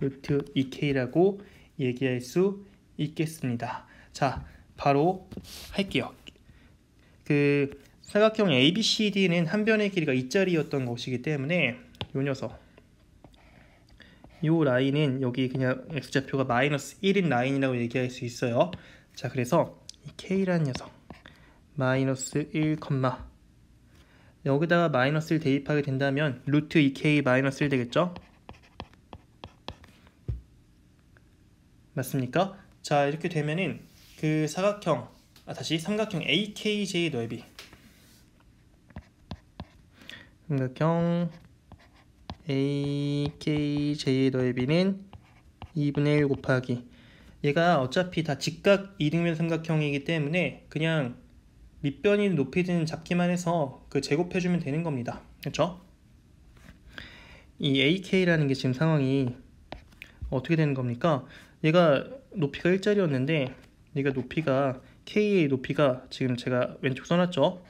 루트 2k라고 얘기할 수 있겠습니다. 자, 바로 할게요. 그 사각형 ABCD는 한 변의 길이가 2짜리였던 것이기 때문에 요 녀석, 요 라인은 여기 그냥 x좌표가 마이너스 1인 라인이라고 얘기할 수 있어요. 자, 그래서 이 k라는 녀석 마이너스 1, 여기다가 마이너스를 대입하게 된다면 루트 2k 마이너스 1 되겠죠? 맞습니까? 자, 이렇게 되면은 그 사각형, 다시 삼각형 AKJ의 넓이, 삼각형 AKJ의 넓이는 2분의 1 곱하기, 얘가 어차피 다 직각 이등변 삼각형이기 때문에 그냥 밑변이든 높이든 잡기만 해서 그 제곱해주면 되는 겁니다. 그렇죠? 이 AK라는 게 지금 상황이 어떻게 되는 겁니까? 얘가 높이가 1짜리였는데 얘가 높이가 K의 높이가 지금 제가 왼쪽 써놨죠?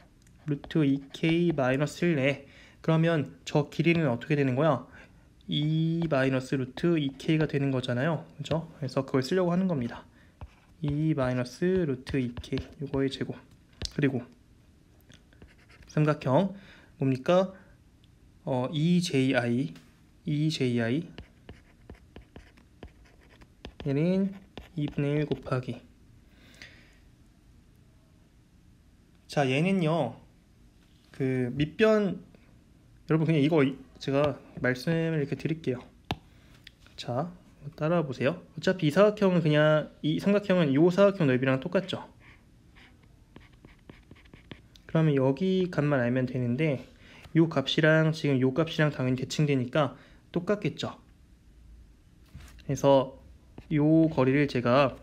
루트 2K 마이너스 1네. 그러면 저 길이는 어떻게 되는 거야? 2 마이너스 루트 2K가 되는 거잖아요. 그렇죠? 그래서 그걸 쓰려고 하는 겁니다. 2 마이너스 루트 2K 이거의 제곱. 그리고 삼각형 뭡니까? EJI 얘는 2분의 1 곱하기, 자, 얘는요 그 밑변, 여러분 그냥 이거 제가 말씀을 이렇게 드릴게요. 자, 따라와 보세요. 어차피 이 사각형은 그냥 이 삼각형은 이 사각형 넓이랑 똑같죠. 그러면 여기 값만 알면 되는데 요 값이랑 지금 요 값이랑 당연히 대칭되니까 똑같겠죠. 그래서 요 거리를 제가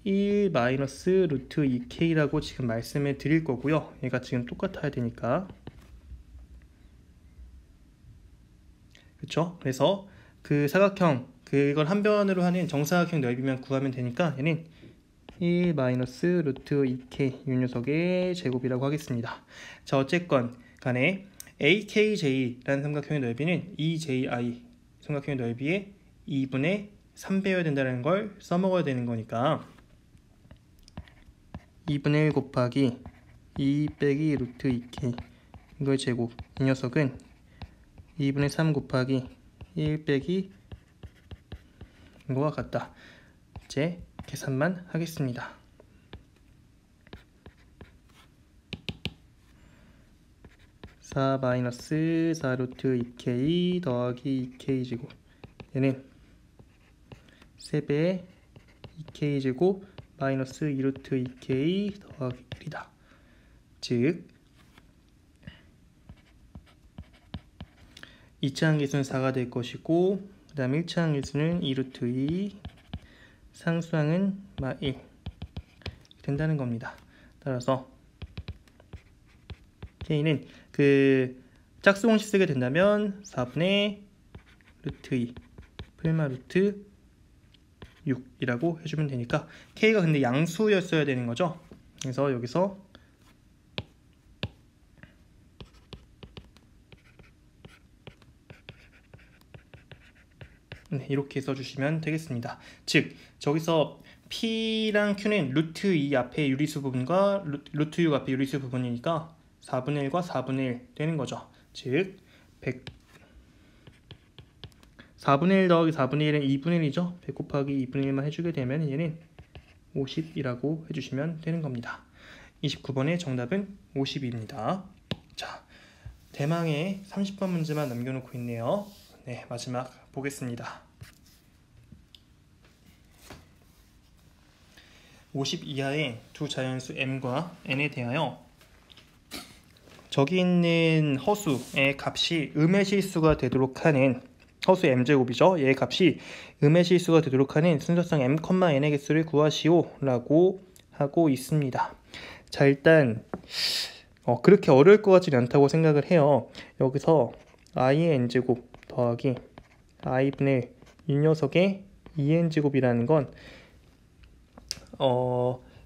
1 마이너스 루트 2K라고 지금 말씀을 드릴 거고요. 얘가 지금 똑같아야 되니까. 그쵸? 그래서 그 사각형, 그걸 한 변으로 하는 정사각형 넓이만 구하면 되니까 얘는 1 마이너스 루트 2K 이 녀석의 제곱이라고 하겠습니다. 자, 어쨌건 간에 AKJ라는 삼각형의 넓이는 EJI 삼각형의 넓이의 2분의 3배여야 된다는 걸 써먹어야 되는 거니까 2분의 1 곱하기 2 빼기 루트 2K 이거의 제곱, 이 녀석은 2분의 3 곱하기 1 빼기 이거와 같다. 이제 계산만 하겠습니다. (4 마이너스 4 루트 2K) 더하기 2K 제곱, 얘는 3배의 2K 제곱 마이너스 2 루트 2K 더하기 1이다. 즉 2차 항계수는 4가 될 것이고, 그 다음에 1차 항계수는 2 루트 2, 상수항은 1 된다는 겁니다. 따라서 K는 그 짝수공식 쓰게 된다면 4분의 루트 2 풀마 루트 6이라고 해주면 되니까 K가 근데 양수였어야 되는 거죠. 그래서 여기서 네, 이렇게 써주시면 되겠습니다. 즉 저기서 P랑 Q는 루트 2 앞에 유리수 부분과 루트 6 앞에 유리수 부분이니까 4분의 1과 4분의 1 되는 거죠. 즉 4분의 1 더하기 4분의 1은 2분의 1이죠. 100 곱하기 2분의 1만 해주게 되면 얘는 50이라고 해주시면 되는 겁니다. 29번의 정답은 50입니다. 자, 대망의 30번 문제만 남겨놓고 있네요. 네, 마지막 보겠습니다. 50 이하의 두 자연수 m과 n에 대하여 저기 있는 허수의 값이 음의 실수가 되도록 하는 허수 m제곱이죠. 얘의 값이 음의 실수가 되도록 하는 순서상 m, n의 개수를 구하시오 라고 하고 있습니다. 자, 일단 그렇게 어려울 것 같지는 않다고 생각을 해요. 여기서 i의 n제곱 더하기 i분의 이 녀석의 2n제곱이라는 건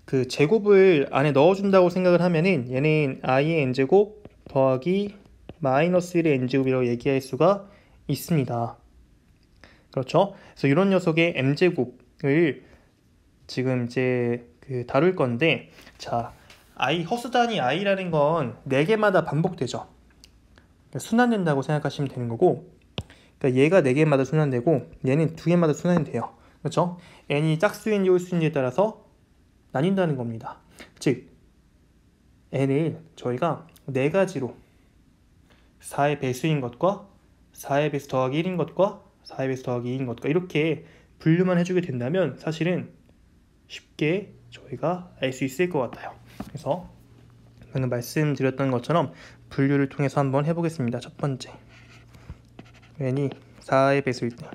그 제곱을 안에 넣어준다고 생각을 하면은 얘는 i의 n제곱 더하기 마이너스 1의 n제곱이라고 얘기할 수가 있습니다. 그렇죠? 그래서 이런 녀석의 m제곱을 지금 이제 다룰 건데, 자, 허수 단위 i라는 건 4개마다 반복되죠. 순환된다고 생각하시면 되는 거고, 그러니까 얘가 4개마다 순환되고 얘는 2개마다 순환이 돼요. 그렇죠? n이 짝수인지 홀수인지에 따라서 나뉜다는 겁니다. 즉 n을 저희가 4가지로 4의 배수인 것과 4의 배수 더하기 1인 것과 4의 배수 더하기 2인 것과 이렇게 분류만 해주게 된다면 사실은 쉽게 저희가 알 수 있을 것 같아요. 그래서 방금 말씀드렸던 것처럼 분류를 통해서 한번 해보겠습니다. 첫 번째, n이 4의 배수일 때,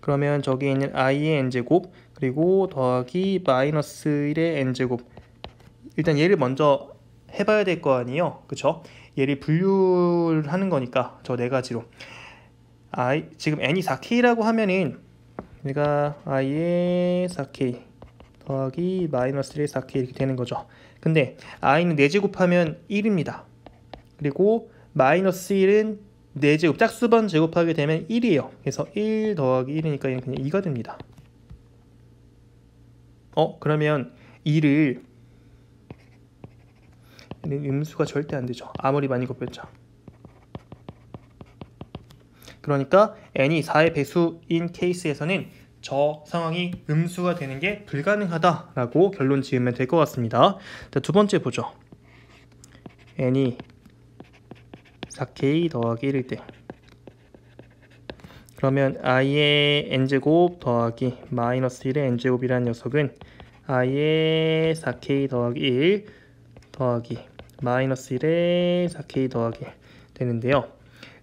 그러면 저기 있는 i의 n제곱 그리고 더하기 마이너스 1의 n제곱, 일단 얘를 먼저 해봐야 될 거 아니에요. 그쵸? 얘를 분류를 하는 거니까 저 4가지로 지금 n이 4k라고 하면은 얘가 i의 4k 더하기 마이너스 1의 4k 이렇게 되는 거죠. 근데 i는 4제곱하면 1입니다. 그리고 마이너스 1은 4제곱, 짝수번 제곱하게 되면 1이에요. 그래서 1 더하기 1이니까 얘는 그냥 2가 됩니다. 그러면 2를, 음수가 절대 안 되죠. 아무리 많이 곱했죠. 그러니까 n이 4의 배수인 케이스에서는 저 상황이 음수가 되는 게 불가능하다라고 결론 지으면 될 것 같습니다. 자, 두 번째 보죠. n이 4k 더하기 1일 때, 그러면 i의 n제곱 더하기 마이너스 1의 n제곱이라는 녀석은 i의 4k 더하기 1 더하기 마이너스 1의 4k 더하기 되는데요.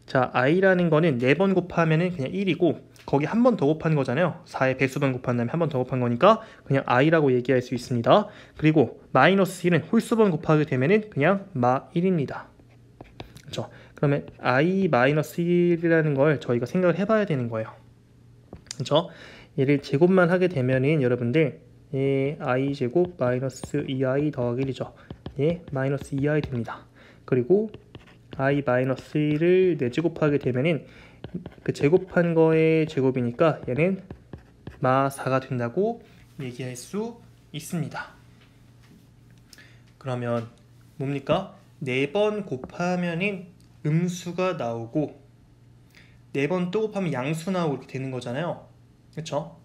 자, i라는 거는 4번 곱하면은 그냥 1이고 거기 한 번 더 곱한 거잖아요. 4의 배수번 곱한 다음에 한 번 더 곱한 거니까 그냥 i라고 얘기할 수 있습니다. 그리고 마이너스 1은 홀수번 곱하게 되면은 그냥 마 1입니다. 그렇죠? 그러면 i-1이라는 걸 저희가 생각을 해봐야 되는 거예요. 그렇죠? 얘를 제곱만 하게 되면은 여러분들 i 제곱 마이너스 2i 더하기 1이죠. 마이너스 2i 됩니다. 그리고 i-1을 4제곱하게 되면은 그 제곱한 거의 제곱이니까 얘는 마 4가 된다고 얘기할 수 있습니다. 그러면 뭡니까? 4번 곱하면은 음수가 나오고 4번 또 곱하면 양수 나오고 이렇게 되는 거잖아요. 그렇죠?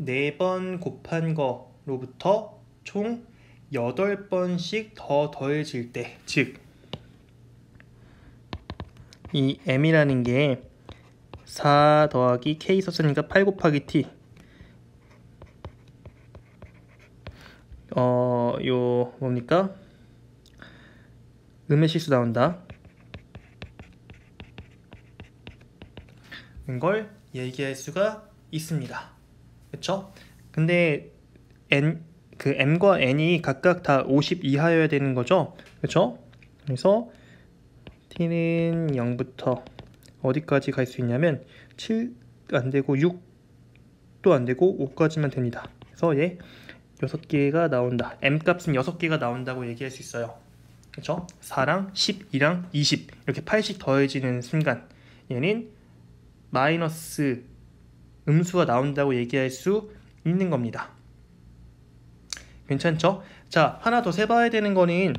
4번 곱한 거로부터 총 8번씩 더 더해질 때, 즉 이 m이라는 게 4 더하기 k 썼으니까 8 곱하기 t, 요 뭡니까? 음의 실수 나온다. 이걸 얘기할 수가 있습니다. 그쵸? 근데 m과 n이 각각 다 50 이하여야 되는 거죠. 그쵸? 그래서 t는 0부터 어디까지 갈 수 있냐면 7 안되고 6도 안되고 5까지만 됩니다. 그래서 얘 6개가 나온다. m값은 6개가 나온다고 얘기할 수 있어요. 그렇죠? 4랑 12랑 20 이렇게 8씩 더해지는 순간 얘는 마이너스 음수가 나온다고 얘기할 수 있는 겁니다. 괜찮죠? 자, 하나 더 세봐야 되는 거는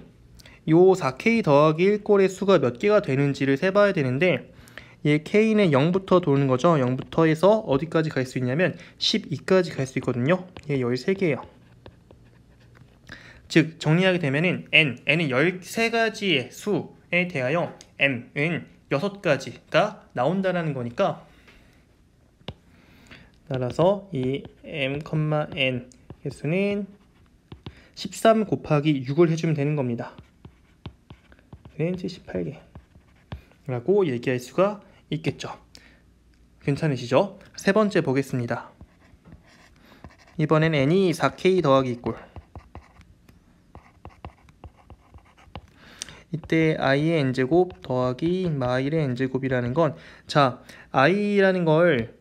요 4k 더하기 1꼴의 수가 몇 개가 되는지를 세봐야 되는데 얘 k는 0부터 도는 거죠. 0부터 해서 어디까지 갈 수 있냐면 12까지 갈 수 있거든요. 얘 13개예요. 즉 정리하게 되면은 n은 13가지의 수에 대하여 m은 6가지가 나온다라는 거니까 따라서 이 m, n 개수는 13 곱하기 6을 해주면 되는 겁니다. 78개 라고 얘기할 수가 있겠죠. 괜찮으시죠? 세 번째 보겠습니다. 이번엔 n이 4k 더하기 2꼴. 이때 i의 n제곱 더하기 마일의 n제곱이라는 건, 자, i라는 걸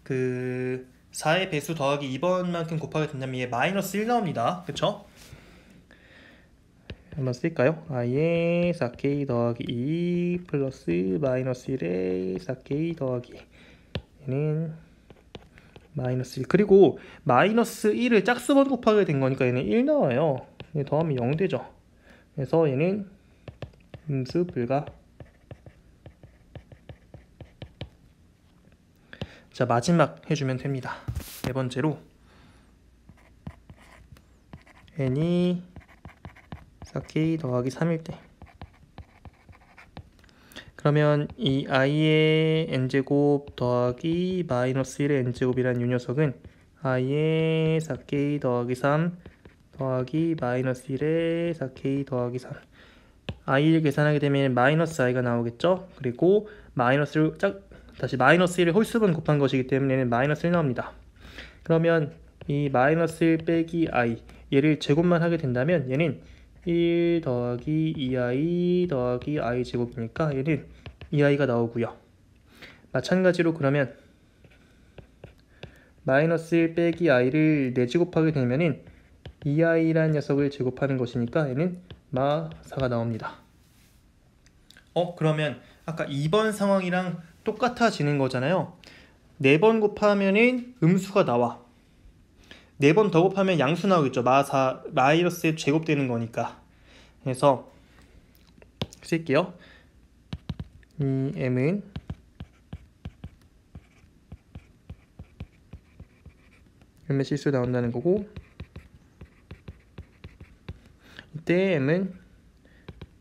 그 4의 배수 더하기 2번만큼 곱하게 된다면 얘 마이너스 1 나옵니다. 그쵸? 한번 쓸까요? i의 4k 더하기 2 플러스 마이너스 1의 4k 더하기 얘는 마이너스 1. 그리고 마이너스 1을 짝수번 곱하게 된 거니까 얘는 1 나와요. 얘 더하면 0 되죠. 그래서 얘는 음수 불가. 자, 마지막 해주면 됩니다. 네 번째로 n이 4k 더하기 3일 때, 그러면 이 i의 n제곱 더하기 마이너스 1의 n제곱이라는 이 녀석은 i의 4k 더하기 3 더하기 마이너스 1의 4k 더하기 3 i를 계산하게 되면 마이너스 i가 나오겠죠. 그리고 마이너스를 다시 마이너스 1을 홀수분 곱한 것이기 때문에 얘는 마이너스 1 나옵니다. 그러면 이 마이너스 1 빼기 i 얘를 제곱만 하게 된다면 얘는 1 더하기 2i 더하기 i 제곱이니까 얘는 2i가 나오고요. 마찬가지로 그러면 마이너스 1 빼기 i를 4제곱하게 되면은 2i라는 녀석을 제곱하는 것이니까 얘는 마4가 나옵니다. 그러면 아까 2번 상황이랑 똑같아지는 거잖아요. 4번 곱하면은 음수가 나와. 4번 더 곱하면 양수 나오겠죠. 마4 마이너스 제곱되는 거니까. 그래서 쓸게요. 이 m은 몇몇 실수 나온다는 거고, 이때 m은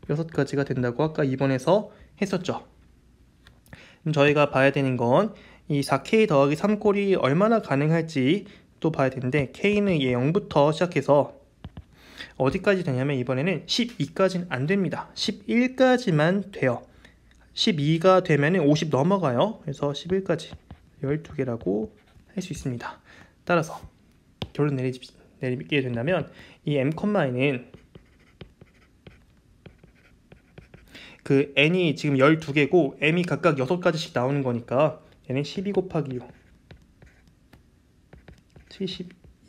6가지가 된다고 아까 2번에서 했었죠. 그럼 저희가 봐야 되는 건 이 4k 더하기 3꼴이 얼마나 가능할지 또 봐야 되는데, k는 얘 0부터 시작해서 어디까지 되냐면 이번에는 12까지는 안 됩니다. 11까지만 돼요. 12가 되면 50 넘어가요. 그래서 11까지 12개라고 할 수 있습니다. 따라서 결론 내리게 된다면 이 m,n은 그 n이 지금 12개고 m이 각각 6가지씩 나오는 거니까 얘는 12 곱하기 6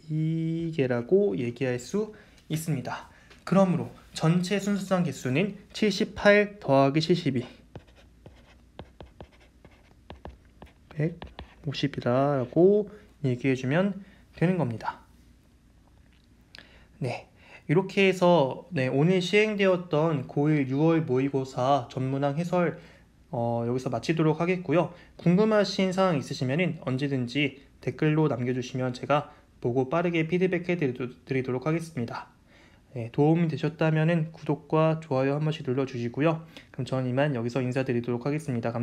72개라고 얘기할 수 있습니다. 그러므로 전체 순수상 개수는 78 더하기 72 150이라고 얘기해주면 되는 겁니다. 네, 이렇게 해서 오늘 시행되었던 고1 6월 모의고사 전문항 해설 여기서 마치도록 하겠고요. 궁금하신 사항 있으시면 언제든지 댓글로 남겨주시면 제가 보고 빠르게 피드백 해드리도록 하겠습니다. 네, 도움이 되셨다면 구독과 좋아요 한 번씩 눌러주시고요. 그럼 저는 이만 여기서 인사드리도록 하겠습니다.